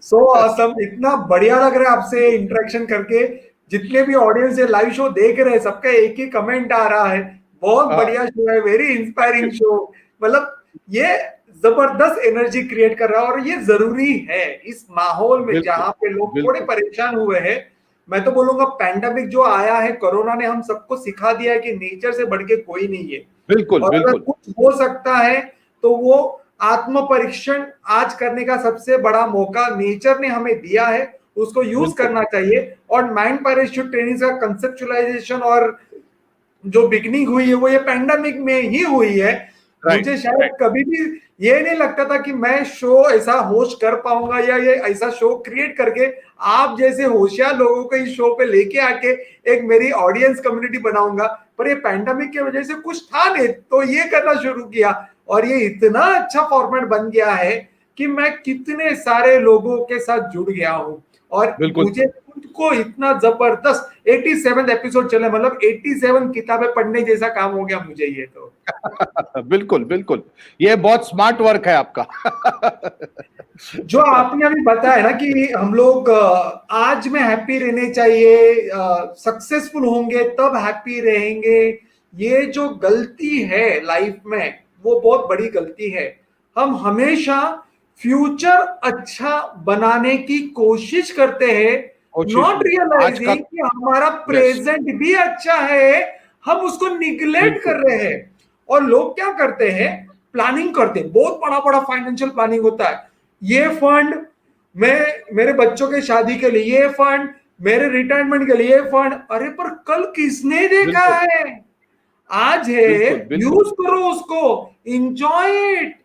So awesome, इतना बढ़िया लग रहा है आपसे इंटरेक्शन करके। जितने भी ऑडियंस है लाइव शो देख रहे हैं, सबका एक ही कमेंट आ रहा है, बहुत बढ़िया शो है, वेरी इंस्पायरिंग शो। मतलब ये जबरदस्त एनर्जी क्रिएट कर रहा है और ये जरूरी है इस माहौल में जहां पे लोग थोड़े परेशान हुए हैं। मैं तो बोलूंगा पैंडेमिक जो आया है, कोरोना ने हम सबको सिखा दिया है कि नेचर से बढ़ के कोई नहीं है। बिल्कुल, और बिल्कुल। अगर कुछ हो सकता है तो वो आत्म परीक्षण आज करने का सबसे बड़ा मौका नेचर ने हमें दिया है, उसको यूज करना चाहिए। और माइंड पैराशूट ट्रेनिंग का कंसेप्चुअलाइजेशन और जो बिगनिंग हुई है वो ये पैंडेमिक में ही हुई है। मुझे शायद कभी भी ये नहीं लगता था कि मैं शो ऐसा होस्ट कर पाऊंगा या ये ऐसा शो क्रिएट करके आप जैसे होशियार लोगों को इस शो पे लेके आके एक मेरी ऑडियंस कम्युनिटी बनाऊंगा। पर ये पैंडेमिक की वजह से कुछ था नहीं, तो ये करना शुरू किया और ये इतना अच्छा फॉर्मेट बन गया है कि मैं कितने सारे लोगों के साथ जुड़ गया हूं और मुझे खुद को इतना जबरदस्त 87 एपिसोड चले, मतलब 87 किताबें पढ़ने जैसा काम हो गया मुझे ये तो। बिल्कुल बिल्कुल, ये बहुत स्मार्ट वर्क है आपका। जो आपने अभी बताया ना कि हम लोग आज में हैप्पी रहने चाहिए, सक्सेसफुल होंगे तब हैप्पी रहेंगे, ये जो गलती है लाइफ में वो बहुत बड़ी गलती है। हम हमेशा फ्यूचर अच्छा बनाने की कोशिश करते हैं, नॉट रियलाइजिंग कि हमारा प्रेजेंट भी अच्छा है, हम उसको निगलेक्ट कर रहे हैं। और लोग क्या करते हैं, प्लानिंग करते हैं, बहुत बड़ा बड़ा फाइनेंशियल प्लानिंग होता है, ये फंड मैं मेरे बच्चों के शादी के लिए, ये फंड मेरे रिटायरमेंट के लिए, ये फंड। अरे पर कल किसने देखा है, आज है, यूज करो उसको, एंजॉय इट।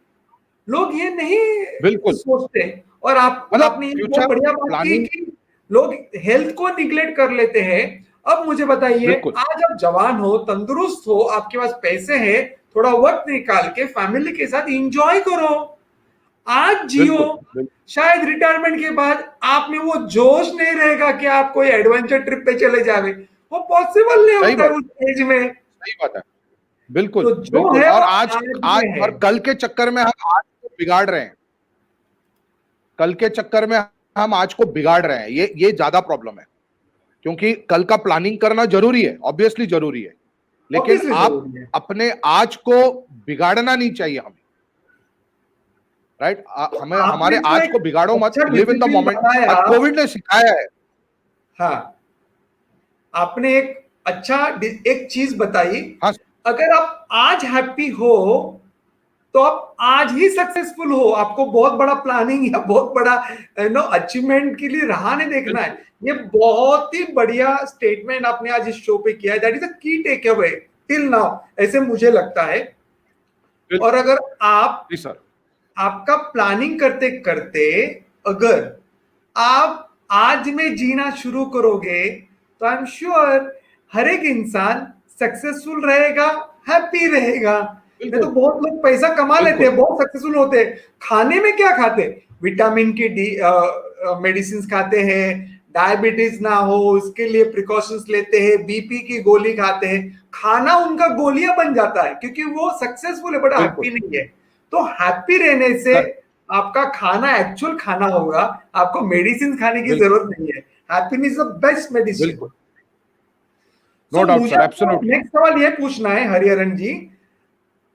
लोग ये नहीं सोचते। और आपने बहुत बढ़िया बात की कि लोग हेल्थ को निगलेक्ट कर लेते हैं। अब मुझे बताइए, आज आप जवान हो, तंदुरुस्त हो, आपके पास पैसे हैं, थोड़ा वक्त निकाल के फैमिली के साथ एंजॉय करो, आज जियो। शायद रिटायरमेंट के बाद आप में वो जोश नहीं रहेगा कि आप कोई एडवेंचर ट्रिप पे चले जावे, वो पॉसिबल नहीं होता उस एज में। सही बात है, बिल्कुल, तो जो बिल्कुल। है और आज और कल के चक्कर में हम आज को बिगाड़ रहे हैं, कल के चक्कर में हम आज को बिगाड़ रहे हैं। ये ज्यादा प्रॉब्लम है, क्योंकि कल का प्लानिंग करना जरूरी है, ऑब्वियसली जरूरी है, लेकिन आप अपने आज को बिगाड़ना नहीं चाहिए हमें, राइट? हमें हमारे आज को बिगाड़ो मत, live in the moment. Covid ने सिखाया है। हाँ, आपने एक अच्छा एक चीज बताई। हाँ, अगर आप आज हैप्पी हो तो आप आज ही सक्सेसफुल हो। आपको बहुत बड़ा प्लानिंग या बहुत बड़ा अचीवमेंट के लिए राह नहीं देखना है। ये बहुत ही बढ़िया स्टेटमेंट आपने आज इस शो पे किया है। दैट इज अ की टेक अवे टिल नाउ, ऐसे मुझे लगता है। और अगर आप जी सर, आपका प्लानिंग करते करते अगर आप आज में जीना शुरू करोगे तो आई एम श्योर हर एक इंसान सक्सेसफुल रहेगा, हैप्पी रहेगा। नहीं तो बहुत लोग पैसा कमा लेते हैं, बहुत सक्सेसफुल होते हैं, खाने में क्या खाते हैं? विटामिन की डी मेडिसिन खाते हैं, डायबिटीज ना हो उसके लिए प्रिकॉशंस लेते हैं, बीपी की गोली खाते हैं, खाना उनका गोलियां बन जाता है क्योंकि वो सक्सेसफुल है बट हैप्पी नहीं है। तो हैप्पी रहने से आपका खाना एक्चुअल खाना होगा, आपको मेडिसिन खाने की जरूरत नहीं है। Happiness is the best medicine. No doubt sir, मुझे नेक्स्ट सवाल ये पूछना है हरिहरन जी,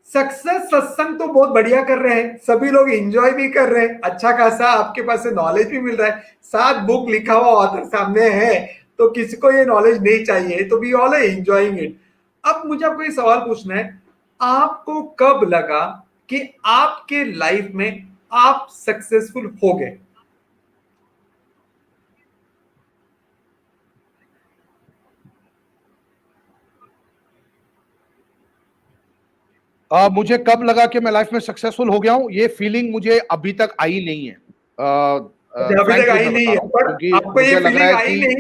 सक्सेस सत्संग तो बहुत बढ़िया कर रहे हैं, सभी लोग एंजॉय भी कर रहे हैं, अच्छा खासा आपके पास से नॉलेज भी मिल रहा है, 7 बुक लिखा हुआ ऑथर सामने है, तो किसी को ये नॉलेज नहीं चाहिए, तो we all are enjoying it. अब मुझे आपको ये सवाल पूछना है, आपको कब लगा कि आपके लाइफ में आप सक्सेसफुल हो गए? मुझे कब लगा कि मैं लाइफ में सक्सेसफुल हो गया हूं, ये फीलिंग मुझे अभी तक आई नहीं है। अभी तक आई नहीं है, पर आपको ये फीलिंग आई नहीं,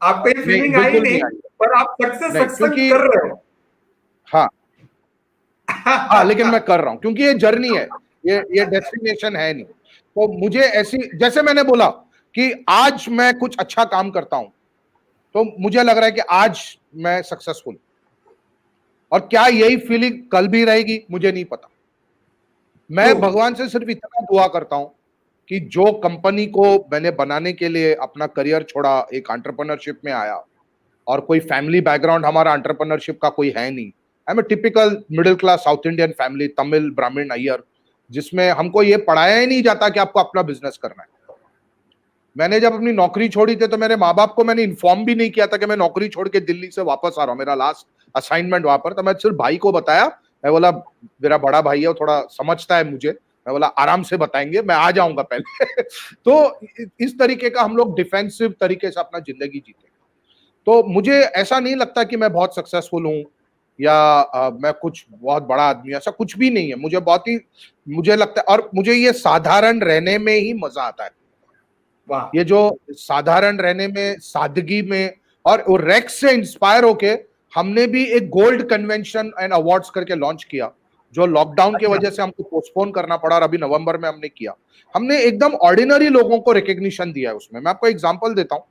आपको ये फीलिंग आई नहीं, पर आप सक्सेस सत्संग कर रहे हो। हाँ हाँ, लेकिन मैं कर रहा हूं क्योंकि ये जर्नी है, ये डेस्टिनेशन है नहीं। तो मुझे ऐसी, जैसे मैंने बोला कि आज मैं कुछ अच्छा काम करता हूं तो मुझे लग रहा है कि आज मैं सक्सेसफुल, और क्या यही फीलिंग कल भी रहेगी मुझे नहीं पता। मैं भगवान से सिर्फ इतना दुआ करता हूं कि जो कंपनी को मैंने बनाने के लिए अपना करियर छोड़ा, एक एंटरप्रेन्योरशिप में आया, और कोई फैमिली बैकग्राउंड हमारा एंटरप्रेन्योरशिप का कोई है नहीं। I am a typical middle class South Indian family, Tamil Brahmin Iyer, जिसमें हमको ये पढ़ाया ही नहीं जाता कि आपको अपना बिजनेस करना है। मैंने जब अपनी नौकरी छोड़ी थी तो मेरे माँ बाप को मैंने इन्फॉर्म भी नहीं किया था कि मैं नौकरी छोड़ के दिल्ली से वापस आ रहा हूँ, मेरा लास्ट असाइनमेंट वहां पर। तो मैं सिर्फ भाई को बताया, मैं बोला मेरा बड़ा भाई है, वो थोड़ा समझता है मुझे, मैं बोला आराम से बताएंगे, मैं आ जाऊंगा पहले। तो इस तरीके का हम लोग डिफेंसिव तरीके से अपना जिंदगी जीते। तो मुझे ऐसा नहीं लगता कि मैं बहुत सक्सेसफुल हूँ या मैं कुछ बहुत बड़ा आदमी, ऐसा कुछ भी नहीं है। मुझे लगता है, और मुझे ये साधारण रहने में ही मजा आता है। ये जो साधारण रहने में, सादगी में, और वो रेक्स से इंस्पायर होके हमने भी एक गोल्ड कन्वेंशन एंड अवार्ड्स करके लॉन्च किया, जो लॉकडाउन की वजह से हमको पोस्टपोन करना पड़ा, और अभी नवंबर में हमने किया। हमने एकदम ऑर्डिनरी लोगों को रिकॉग्निशन दिया है उसमें। मैं आपको एग्जांपल देता हूं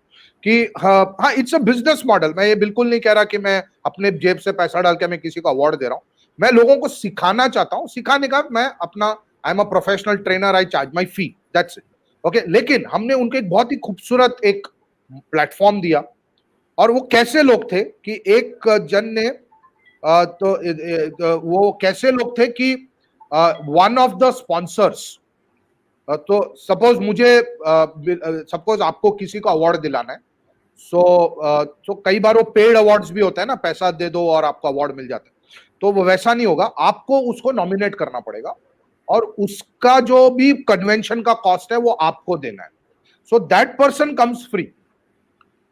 कि हाँ, इट्स अ बिजनेस मॉडल। मैं ये बिल्कुल नहीं कह रहा कि मैं अपने जेब से पैसा डाल के मैं किसी को अवार्ड दे रहा हूं। मैं लोगों को सिखाना चाहता हूं, सिखाने का मैं अपना, I am a professional trainer, I charge my fee, that's it. Okay, लेकिन हमने उनको एक बहुत ही खूबसूरत एक प्लेटफॉर्म दिया। और वो कैसे लोग थे कि एक जन ने वो कैसे लोग थे कि वन ऑफ द स्पॉन्सर्स, तो सपोज आपको किसी को अवार्ड दिलाना है, सो कई बार वो पेड अवार्ड्स भी होता है ना, पैसा दे दो और आपको अवार्ड मिल जाता है। तो वो वैसा नहीं होगा, आपको उसको नॉमिनेट करना पड़ेगा, और उसका जो भी कन्वेंशन का कॉस्ट है वो आपको देना है। So that person comes free,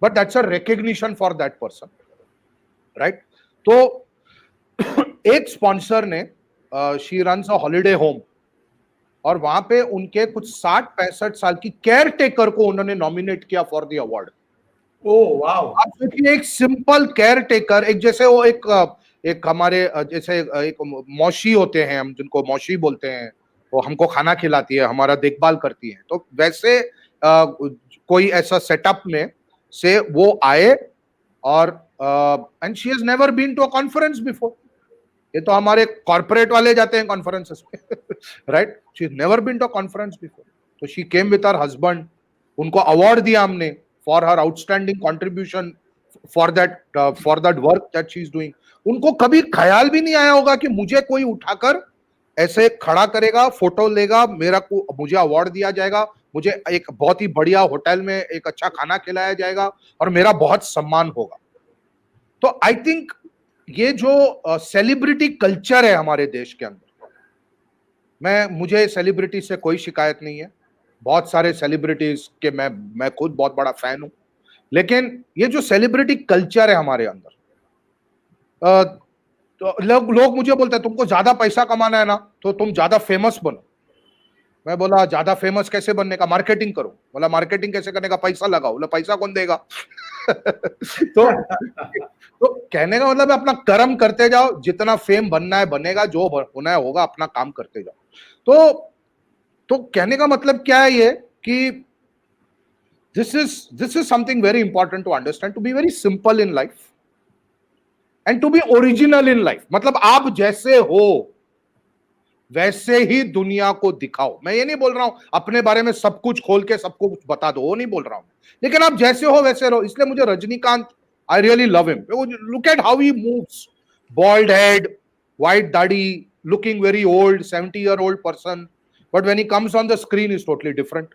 but that's a recognition for that person, right? तो एक स्पॉन्सर ने, she runs a holiday home, और वहां पे उनके कुछ 60-65 साल की केयर टेकर को उन्होंने नॉमिनेट किया for the award. Oh wow! आप सोचिए, एक सिंपल केयर टेकर, एक जैसे वो एक हमारे जैसे एक मौसी होते हैं, हम जिनको मौसी बोलते हैं, वो हमको खाना खिलाती है, हमारा देखभाल करती है, तो वैसे कोई ऐसा सेटअप में से वो आए, और and she has never been to a conference before. ये तो हमारे कॉर्पोरेट वाले जाते हैं कॉन्फ्रेंसेस में, right? She has never been to a conference before. तो she came with her husband, उनको अवार्ड दिया हमने for her outstanding contribution for that work that she is doing. उनको कभी ख्याल भी नहीं आया होगा कि मुझे कोई उठाकर ऐसे खड़ा करेगा, फोटो लेगा, मुझे अवार्ड दिया जाएगा, मुझे एक बहुत ही बढ़िया होटल में एक अच्छा खाना खिलाया जाएगा, और मेरा बहुत सम्मान होगा। तो आई थिंक ये जो सेलिब्रिटी कल्चर है हमारे देश के अंदर, मुझे सेलिब्रिटी से कोई शिकायत नहीं है, बहुत सारे सेलिब्रिटीज के मैं खुद बहुत बड़ा फैन हूं, लेकिन ये जो सेलिब्रिटी कल्चर है हमारे अंदर, तो लोग मुझे बोलते हैं तुमको ज्यादा पैसा कमाना है ना तो तुम ज्यादा फेमस बनो। मैं बोला ज्यादा फेमस कैसे बनने का? मार्केटिंग करो। बोला मार्केटिंग कैसे करने का? पैसा लगाओ। बोला पैसा कौन देगा? तो कहने का मतलब अपना कर्म करते जाओ, जितना फेम बनना है बनेगा, जो होना है होगा, अपना काम करते जाओ। तो कहने का मतलब क्या है ये कि this is something very important to understand, to be very simple in life and to be original in life। मतलब आप जैसे हो वैसे ही दुनिया को दिखाओ। मैं ये नहीं बोल रहा हूं अपने बारे में सब कुछ खोल के सबको कुछ बता दो, वो नहीं बोल रहा हूं, लेकिन आप जैसे हो वैसे रहो। इसलिए मुझे Rajinikanth, I really love him. Look at how he moves, bald head, white दाढ़ी, looking very old, 70-year-old person, but when he comes on the screen is totally different।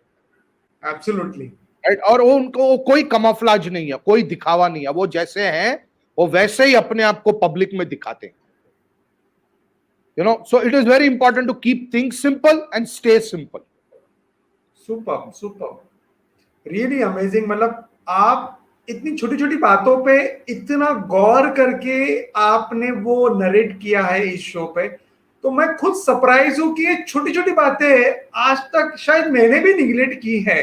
Absolutely। Right? और वो उनको कोई कमफलाज नहीं है, कोई दिखावा नहीं है, वो जैसे हैं वो वैसे ही अपने आप को पब्लिक में दिखाते हैं। You know, so it is very important to keep things simple and stay simple। Super really amazing. मतलब आप इतनी छोटी छोटी बातों पे इतना गौर करके आपने वो नरेट किया है इस शो पे, तो मैं खुद सरप्राइज हूं कि ये छोटी छोटी बातें आज तक शायद मैंने भी निगलेक्ट की है।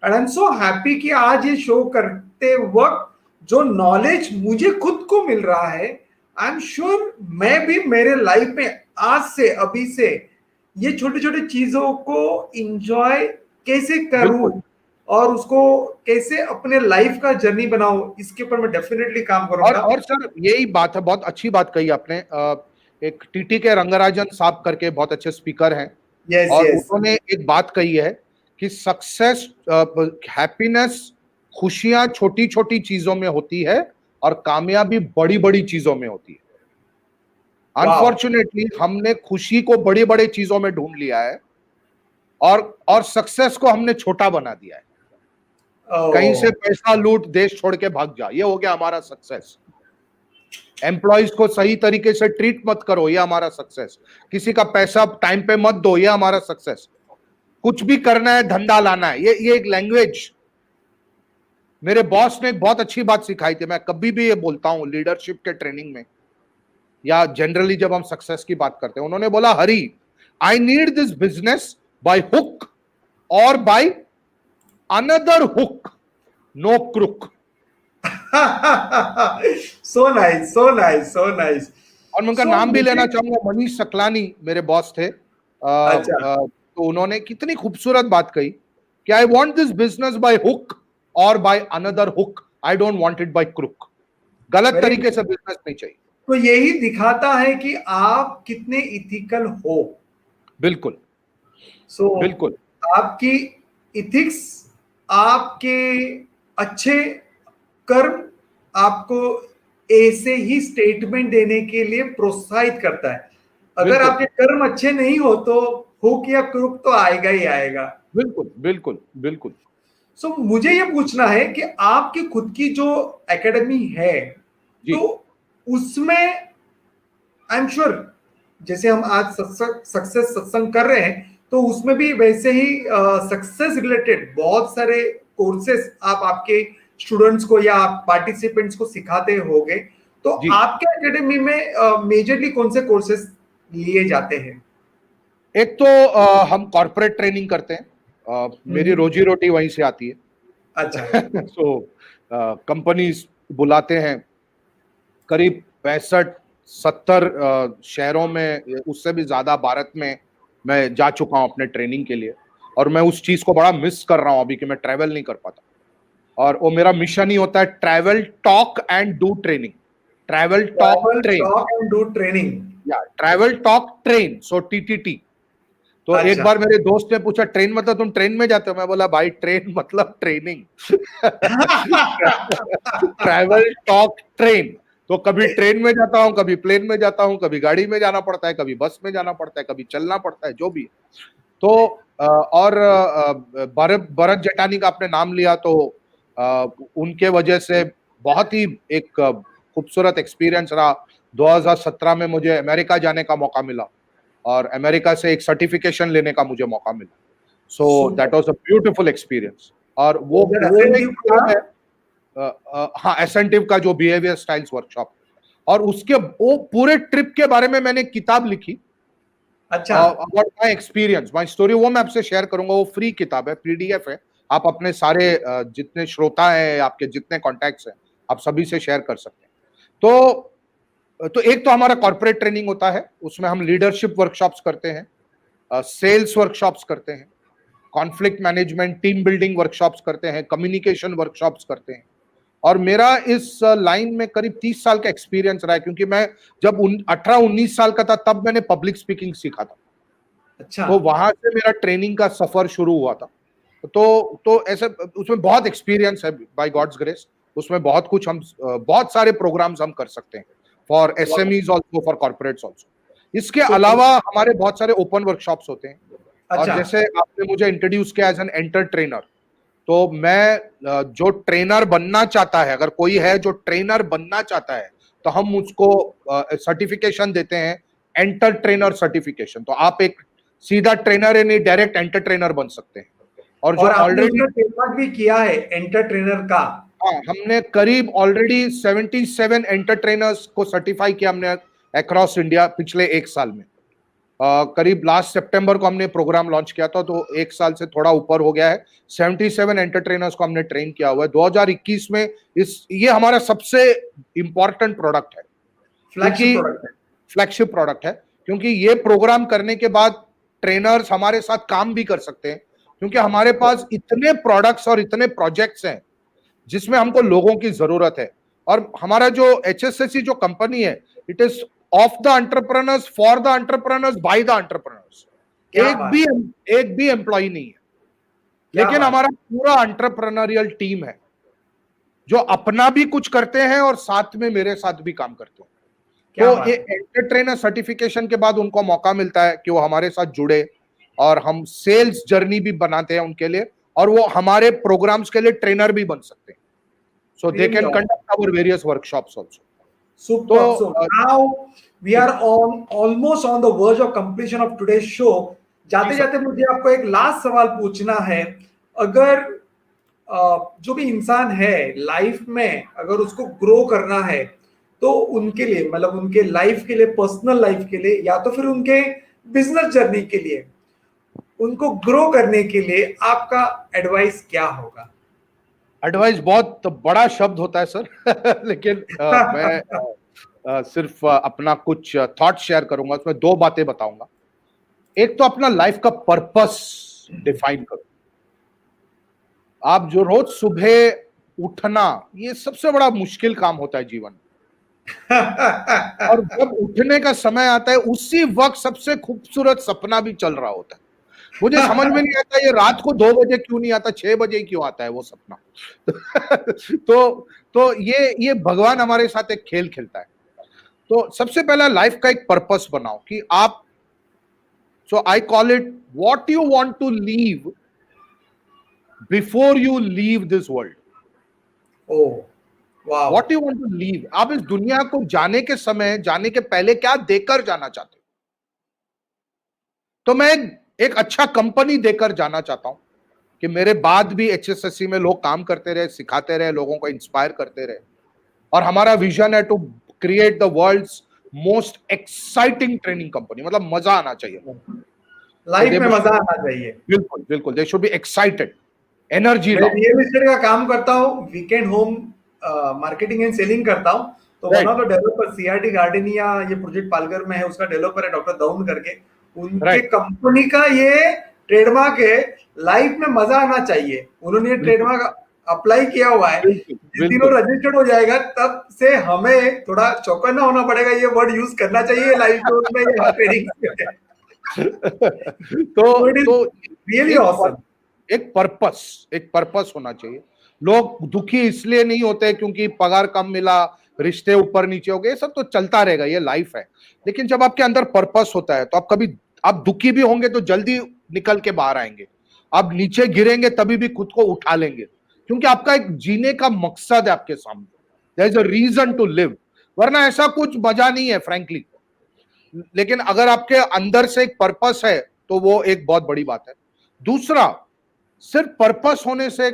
And I am so happy कि आज ये शो करते वक्त जो नॉलेज मुझे खुद को मिल रहा है, आई एम श्योर मैं भी मेरे लाइफ में आज से अभी से ये छोटी छोटी चीजों को इंजॉय कैसे करूं और उसको कैसे अपने लाइफ का जर्नी बनाऊं, इसके ऊपर मैं डेफिनेटली काम करूंगा। और सर यही बात है, बहुत अच्छी बात कही आपने। एक टीटी के रंगराजन साहब करके बहुत अच्छे स्पीकर हैं, और उन्होंने एक बात कही है कि सक्सेस, हैप्पीनेस, खुशियां छोटी छोटी चीजों में होती है और कामयाबी बड़ी बड़ी चीजों में होती है। अनफॉर्चुनेटली हमने खुशी को बड़ी बड़ी चीजों में ढूंढ लिया है और सक्सेस को हमने छोटा बना दिया है। कहीं से पैसा लूट देश छोड़ के भाग जा, ये हो गया हमारा सक्सेस। एम्प्लॉइज को सही तरीके से ट्रीट मत करो, ये हमारा सक्सेस। किसी का पैसा टाइम पे मत दो, ये हमारा सक्सेस। कुछ भी करना है, धंधा लाना है, ये एक लैंग्वेज। मेरे बॉस ने एक बहुत अच्छी बात सिखाई थी, मैं कभी भी ये बोलता हूं लीडरशिप के ट्रेनिंग में या जनरली जब हम सक्सेस की बात करते हैं। उन्होंने बोला, Hari, I need this business by hook और by another hook, no crook. So nice, so nice, so nice. और मैं उनका नाम भी लेना चाहूंगा, मनीष सकलानी मेरे बॉस थे। तो उन्होंने कितनी खूबसूरत बात कही कि I want this business by hook और by another hook, I don't want it by crook. गलत तरीके से बिजनेस नहीं चाहिए। तो यही दिखाता है कि आप कितने इथिकल हो। बिल्कुल। बिल्कुल आपकी इथिक्स, आपके अच्छे कर्म आपको ऐसे ही स्टेटमेंट देने के लिए प्रोत्साहित करता है। अगर आपके कर्म अच्छे नहीं हो तो हुक या क्रुक तो आएगा ही आएगा। बिल्कुल बिल्कुल बिल्कुल। सो मुझे ये पूछना है कि आपकी खुद की जो एकेडमी है, तो उसमें आई एम श्योर जैसे हम आज सक्सेस सत्संग कर रहे हैं, तो उसमें भी वैसे ही सक्सेस रिलेटेड बहुत सारे कोर्सेस आप आपके स्टूडेंट्स को या पार्टिसिपेंट्स को सिखाते होंगे। तो आपके एकेडमी में मेजरली कौन से कोर्सेस लिए जाते हैं? एक तो हम कॉर्पोरेट ट्रेनिंग करते हैं, मेरी रोजी रोटी वहीं से आती है। अच्छा। सो कंपनीज बुलाते हैं, करीब 65-70 शहरों में, उससे भी ज्यादा भारत में मैं जा चुका हूं अपने ट्रेनिंग के लिए, और मैं उस चीज को बड़ा मिस कर रहा हूं अभी कि मैं ट्रैवल नहीं कर पाता। और वो मेरा मिशन ही होता है, travel talk and do training. Travel talk and do training, या ट्रैवल टॉक ट्रेन, सो टीटीटी। तो एक बार मेरे दोस्त ने पूछा, ट्रेन मतलब तुम ट्रेन में जाते हो? मैं बोला, भाई ट्रेन मतलब ट्रेनिंग। Travel talk train. तो कभी ट्रेन में जाता हूं, कभी प्लेन में जाता हूं, कभी गाड़ी में जाना पड़ता है, कभी बस में जाना पड़ता है, कभी चलना पड़ता है, जो भी। तो और भरत जेठानी का आपने नाम लिया, तो उनके वजह से बहुत ही एक खूबसूरत एक्सपीरियंस रहा। 2017 में मुझे अमेरिका जाने का मौका मिला और अमेरिका से एक सर्टिफिकेशन लेने का मुझे मौका मिला। So that was a beautiful experience. और वो एक हाँ, एसेंटिव का जो बिहेवियर स्टाइल्स वर्कशॉप, और उसके वो पूरे ट्रिप के बारे में मैंने किताब लिखी। अच्छा, about my experience, my story, वो मैं आपसे शेयर करूंगा। वो फ्री किताब है, पीडीएफ है। आप अपने सारे जितने श्रोता हैं, आपके जितने कॉन्टैक्ट्स हैं, आप सभी से शेयर कर सकते हैं। तो एक तो हमारा कॉर्पोरेट ट्रेनिंग होता है, उसमें हम लीडरशिप वर्कशॉप्स करते हैं, सेल्स वर्कशॉप्स करते हैं, conflict management, team building workshops करते हैं, कम्युनिकेशन वर्कशॉप्स करते हैं। और मेरा इस लाइन में करीब 30 साल का एक्सपीरियंस रहा है, क्योंकि मैं जब 18-19 साल का था तब मैंने पब्लिक स्पीकिंग सीखा था। अच्छा, तो वहां से मेरा ट्रेनिंग का सफर शुरू हुआ था। तो ऐसे उसमें बहुत एक्सपीरियंस है, बाय गॉड्स ग्रेस। उसमें बहुत कुछ हम बहुत सारे प्रोग्राम्स हम कर सकते हैं, for SMEs also, for corporates also. इसके अलावा हमारे बहुत सारे ओपन वर्कशॉप्स होते हैं। और अच्छा, जैसे आपने मुझे इंट्रोड्यूस किया एज एन एंटर ट्रेनर, तो मैं जो ट्रेनर बनना चाहता है, अगर कोई है जो ट्रेनर बनना चाहता है, तो हम उसको सर्टिफिकेशन देते हैं, एंटर ट्रेनर सर्टिफिकेशन। तो आप एक सीधा ट्रेनर है नहीं, डायरेक्ट एंटर ट्रेनर बन सकते हैं। और जो आपने ऑलरेडी उसका ट्रेडमार्क भी किया है एंटर ट्रेनर का। हाँ, हमने करीब ऑलरेडी 77 एंटर ट्रेनर्स को सर्टिफाई किया हमने अक्रॉस इंडिया पिछले 1 साल में। करीब लास्ट सितंबर को हमने प्रोग्राम लॉन्च किया था, तो 1 साल से थोड़ा ऊपर हो गया है। 77 एंटर ट्रेनर्स को हमने ट्रेन किया हुआ है 2021 में। ये हमारा सबसे इंपॉर्टेंट प्रोडक्ट है, फ्लैगशिप प्रोडक्ट है, क्योंकि ये प्रोग्राम करने के बाद ट्रेनर्स हमारे साथ काम भी कर सकते हैं, क्योंकि हमारे पास इतने प्रोडक्ट्स और इतने प्रोजेक्ट्स हैं जिसमें हमको लोगों की जरूरत है। और हमारा जो HSSC जो कंपनी है, it is of the entrepreneurs, for the entrepreneurs, by the entrepreneurs. एक भी एम्प्लॉय नहीं है, लेकिन हमारा पूरा एंटरप्रेन्योरियल टीम है जो अपना भी कुछ करते हैं और साथ में मेरे साथ भी काम करते हैं। तो ये एंटर ट्रेनर सर्टिफिकेशन के बाद उनको मौका मिलता है कि वो हमारे साथ जुड़े, और हम सेल्स जर्नी भी बनाते हैं उनके लिए, और वो हमारे प्रोग्राम्स के लिए ट्रेनर भी बन सकते हैं। So they can conduct our various workshops also. Super. So now we are almost on the verge of completion of today's show. जाते जाते मुझे आपको एक लास्ट सवाल पूछना है। अगर जो भी इंसान है लाइफ में, अगर उसको ग्रो करना है, तो उनके लिए, मतलब उनके लाइफ के लिए, पर्सनल लाइफ के लिए, या तो फिर उनके बिजनेस जर्नी के लिए, उनको ग्रो करने के लिए आपका एडवाइस क्या होगा? एडवाइस बहुत बड़ा शब्द होता है सर लेकिन मैं सिर्फ अपना कुछ थॉट शेयर करूंगा, उसमें 2 बातें बताऊंगा। एक तो अपना लाइफ का पर्पस डिफाइन करो। आप जो रोज सुबह उठना, ये सबसे बड़ा मुश्किल काम होता है जीवन में और जब उठने का समय आता है, उसी वक्त सबसे खूबसूरत सपना भी चल रहा होता है। मुझे समझ में नहीं आता ये रात को 2 बजे क्यों नहीं आता, 6 बजे क्यों आता है वो सपना तो ये भगवान हमारे साथ एक खेल खेलता है। तो सबसे पहला लाइफ का एक पर्पस बनाओ कि आप, so I call it what you want to leave before you leave this world. What you want to leave, आप इस दुनिया को जाने के समय, जाने के पहले क्या देकर जाना चाहते हो। तो मैं एक अच्छा कंपनी देकर जाना चाहता हूं कि मेरे बाद भी HSSC में लोग काम करते रहे, सिखाते रहे, लोगों को इंस्पायर करते रहे। और हमारा विजन है to create the world's most exciting training company. मतलब मजा आना चाहिए लाइफ में, मजा आना चाहिए। बिल्कुल बिल्कुल, they should be excited, energy. मैं रियल एस्टेट का काम करता हूँ, weekend home marketing and selling करता हूँ। तो one of the developer CRT gardenia, ये प्रोजेक्ट पालघर में है, उसका डेवलपर है डॉक्टर दाऊन करके। उनके कंपनी का ये ट्रेडमार्क है, लाइफ में मजा आना चाहिए। उन्होंने ये ट्रेडमार्क अप्लाई किया हुआ है। जिस दिन वो रजिस्टर्ड हो जाएगा तब से हमें थोड़ा चौकन्ना होना पड़ेगा, ये वर्ड यूज करना चाहिए लाइफ में ट्रेनिंग तो रियली ऑसम। एक पर्पस होना चाहिए। लोग दुखी इसलिए नहीं होते क्योंकि पगार कम मिला, रिश्ते ऊपर नीचे हो गए, सब तो चलता रहेगा, ये लाइफ है। लेकिन जब आपके अंदर पर्पस होता है तो आप दुखी भी होंगे तो जल्दी निकल के बाहर आएंगे, आप नीचे गिरेंगे तभी भी खुद को उठा लेंगे, क्योंकि आपका एक जीने का मकसद है आपके सामने। There is a reason to live. वरना ऐसा कुछ मजा नहीं है फ्रैंकली। लेकिन अगर आपके अंदर से एक पर्पस है तो वो एक बहुत बड़ी बात है। दूसरा, सिर्फ पर्पस होने से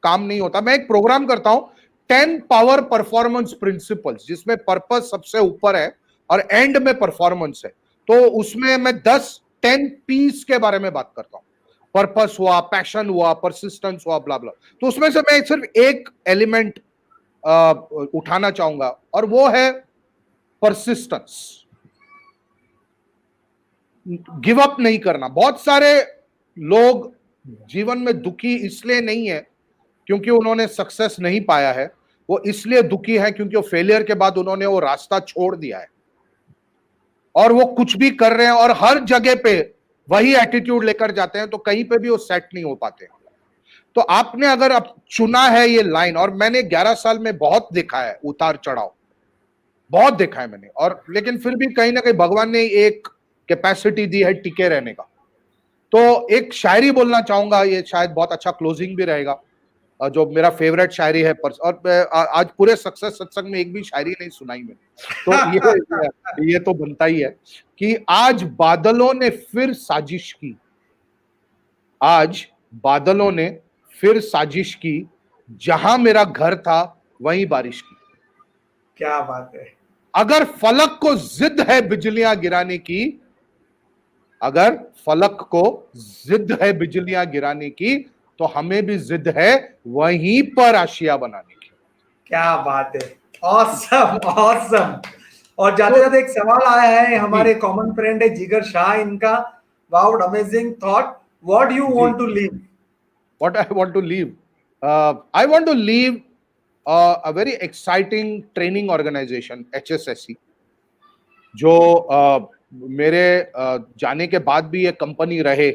काम नहीं होता। मैं एक प्रोग्राम करता हूं 10 पावर परफॉर्मेंस प्रिंसिपल्स, जिसमें पर्पस सबसे ऊपर है और एंड में परफॉर्मेंस है। तो उसमें मैं 10 पीस के बारे में बात करता हूं। पर्पस हुआ, पैशन हुआ, परसिस्टेंस हुआ, ब्ला ब्ला। तो उसमें से मैं सिर्फ एक एलिमेंट उठाना चाहूंगा और वो है परसिस्टेंस। गिव अप नहीं करना। बहुत सारे लोग जीवन में दुखी इसलिए नहीं है क्योंकि उन्होंने सक्सेस नहीं पाया है, वो इसलिए दुखी है क्योंकि वो फेलियर के बाद उन्होंने वो रास्ता छोड़ दिया है और वो कुछ भी कर रहे हैं और हर जगह पे वही एटीट्यूड लेकर जाते हैं, तो कहीं पे भी वो सेट नहीं हो पाते। तो आपने अगर अब चुना है ये लाइन, और मैंने 11 साल में बहुत देखा है उतार चढ़ाव, बहुत देखा है मैंने, और लेकिन फिर भी कहीं ना कहीं भगवान ने एक कैपेसिटी दी है टिके रहने का। तो एक शायरी बोलना चाहूंगा, ये शायद बहुत अच्छा क्लोजिंग भी रहेगा, जो मेरा फेवरेट शायरी है। और आज पूरे सक्सेस सत्संग में एक भी शायरी नहीं सुनाई मैंने, तो ये तो बनता ही है कि आज बादलों ने फिर साजिश की, आज बादलों ने फिर साजिश की, जहां मेरा घर था वहीं बारिश की। क्या बात है। अगर फलक को जिद है बिजलियां गिराने की, अगर फलक को जिद है बिजलियां गिराने की, तो हमें भी जिद है वहीं पर आशिया बनाने की। क्या बात है, ऑसम ऑसम। और जाते जाते एक सवाल आया है, हमारे कॉमन फ्रेंड है जिगर शाह, इनका wow amazing thought, what you want to leave? What I want to leave, I want to leave a very exciting training organization, HSSC, जो मेरे जाने के बाद भी ये कंपनी रहे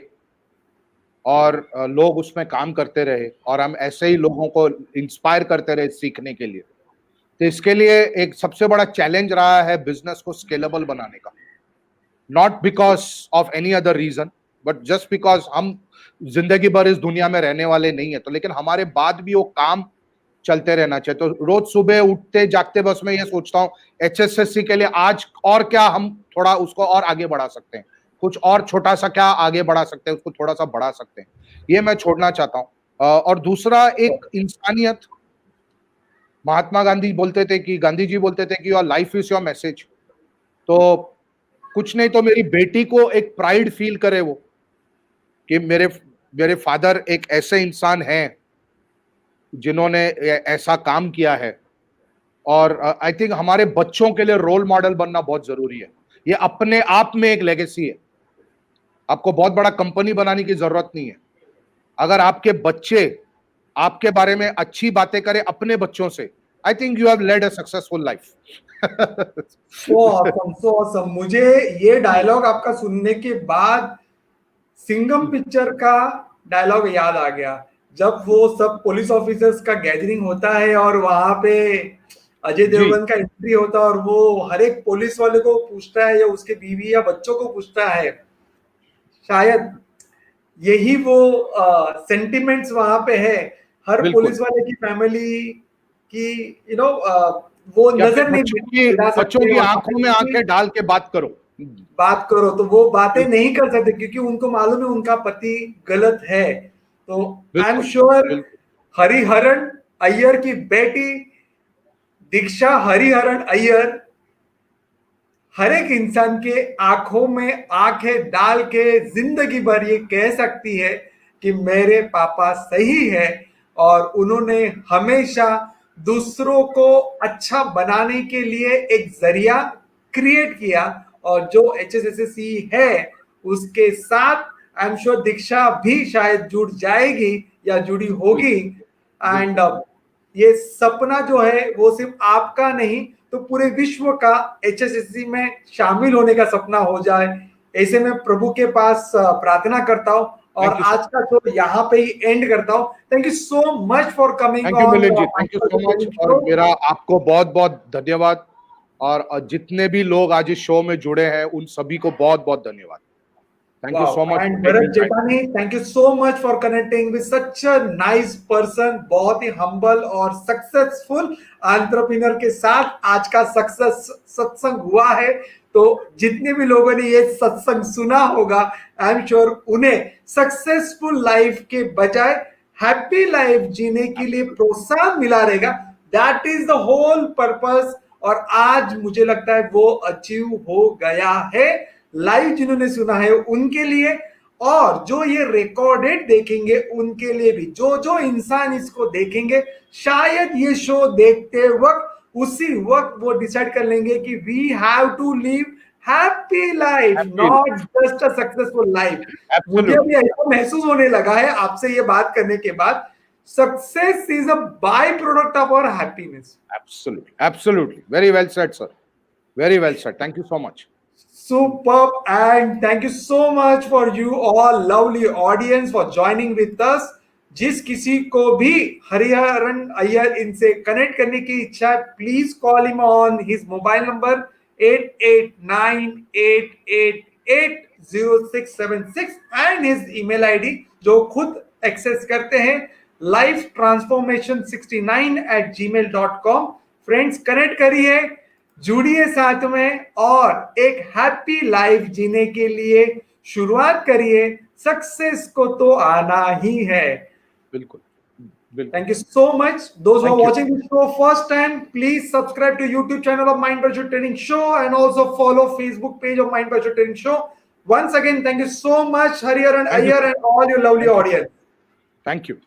और लोग उसमें काम करते रहे और हम ऐसे ही लोगों को इंस्पायर करते रहे सीखने के लिए। तो इसके लिए एक सबसे बड़ा चैलेंज रहा है बिजनेस को स्केलेबल बनाने का, not because of any other reason, but just because हम जिंदगी भर इस दुनिया में रहने वाले नहीं है, तो लेकिन हमारे बाद भी वो काम चलते रहना चाहिए। तो रोज सुबह उठते जागते बस मैं ये सोचता हूँ HSSC के लिए आज और क्या हम थोड़ा उसको और आगे बढ़ा सकते हैं, कुछ और छोटा सा क्या आगे बढ़ा सकते हैं, उसको थोड़ा सा बढ़ा सकते हैं, ये मैं छोड़ना चाहता हूँ। और दूसरा एक इंसानियत। महात्मा गांधी बोलते थे कि, गांधी जी बोलते थे कि your life is your message. तो कुछ नहीं तो मेरी बेटी को एक प्राइड फील करे वो कि मेरे फादर एक ऐसे इंसान हैं जिन्होंने ऐसा काम किया है। और आई थिंक हमारे बच्चों के लिए रोल मॉडल बनना बहुत जरूरी है। ये अपने आप में एक लेगेसी है। आपको बहुत बड़ा कंपनी बनाने की जरूरत नहीं है। अगर आपके बच्चे आपके बारे में अच्छी बातें करें अपने बच्चों से, I think you have led a successful life. So awesome. मुझे ये डायलॉग आपका सुनने के बाद सिंघम पिक्चर का डायलॉग याद आ गया, जब वो सब पुलिस ऑफिसर्स का गैदरिंग होता है और वहां पे अजय देवगन का एंट्री होता है और वो हर एक पुलिस वाले को पूछता है या उसके बीवी या बच्चों को पूछता है। शायद यही वो सेंटिमेंट्स वहां पे है। हर पुलिस वाले की फैमिली की वो नजर नहीं, बच्चों की आंखों में आंखें डाल के बात करो, तो वो बातें नहीं कर सकते क्योंकि उनको मालूम है उनका पति गलत है। तो I am sure Hariharan Iyer की बेटी दीक्षा हरिहरन अय्यर हर एक इंसान के आंखों में आंखें डाल के जिंदगी भर ये कह सकती है कि मेरे पापा सही है और उन्होंने हमेशा दूसरों को अच्छा बनाने के लिए एक जरिया क्रिएट किया। और जो HSSC है उसके साथ आई एम श्योर दीक्षा भी शायद जुड़ जाएगी या जुड़ी होगी। एंड ये सपना जो है वो सिर्फ आपका नहीं तो पूरे विश्व का HSSC में शामिल होने का सपना हो जाए, ऐसे में प्रभु के पास प्रार्थना करता हूँ और आज का शो यहाँ पे ही एंड करता हूँ। Thank you so much for coming on. Thank you so much और मेरा आपको बहुत बहुत धन्यवाद और जितने भी लोग आज इस शो में जुड़े हैं उन सभी को बहुत बहुत धन्यवाद। Thank you so much. And Bharat Jethani, thank you so much for connecting with such a nice person. बहुत ही humble और successful entrepreneur के साथ आज का सक्सेस सत्संग हुआ है। तो जितने भी लोगों ने ये सत्संग सुना होगा, आई एम श्योर उन्हें सक्सेसफुल लाइफ के बजाय हैप्पी लाइफ जीने के लिए प्रोत्साहन मिला रहेगा। That is the whole purpose. और आज मुझे लगता है वो अचीव हो गया है। लाइव जिन्होंने सुना है उनके लिए, और जो ये रिकॉर्डेड देखेंगे उनके लिए भी। जो जो इंसान इसको देखेंगे शायद ये शो देखते वक्त उसी वक्त वो डिसाइड कर लेंगे कि we have to live happy life, not just a successful life. मुझे भी ऐसा महसूस होने लगा है आपसे ये बात करने के बाद। Success is a byproduct of our happiness. Absolutely, absolutely. Very well said, sir. Very well said. Thank you so much. Superb, and thank you so much for you all lovely audience for joining with us. जिस किसी को भी हरिहरन अय्यर इनसे कनेक्ट करने की इच्छा है, please call him on his mobile number 8898880676 and his email ID जो खुद एक्सेस करते हैं, lifetransformation69@gmail.com। फ्रेंड्स, कनेक्ट करिए, जुड़िए साथ में और एक हैप्पी लाइफ जीने के लिए शुरुआत करिए। सक्सेस को तो आना ही है। बिल्कुल। Thank you so much. Those who are watching this show first time, please subscribe to YouTube channel of Mind Parachute Training Show and also follow Facebook page of Mind Parachute Training Show. Once again, thank you so much, Hariharan Iyer and all your lovely audience. Thank you.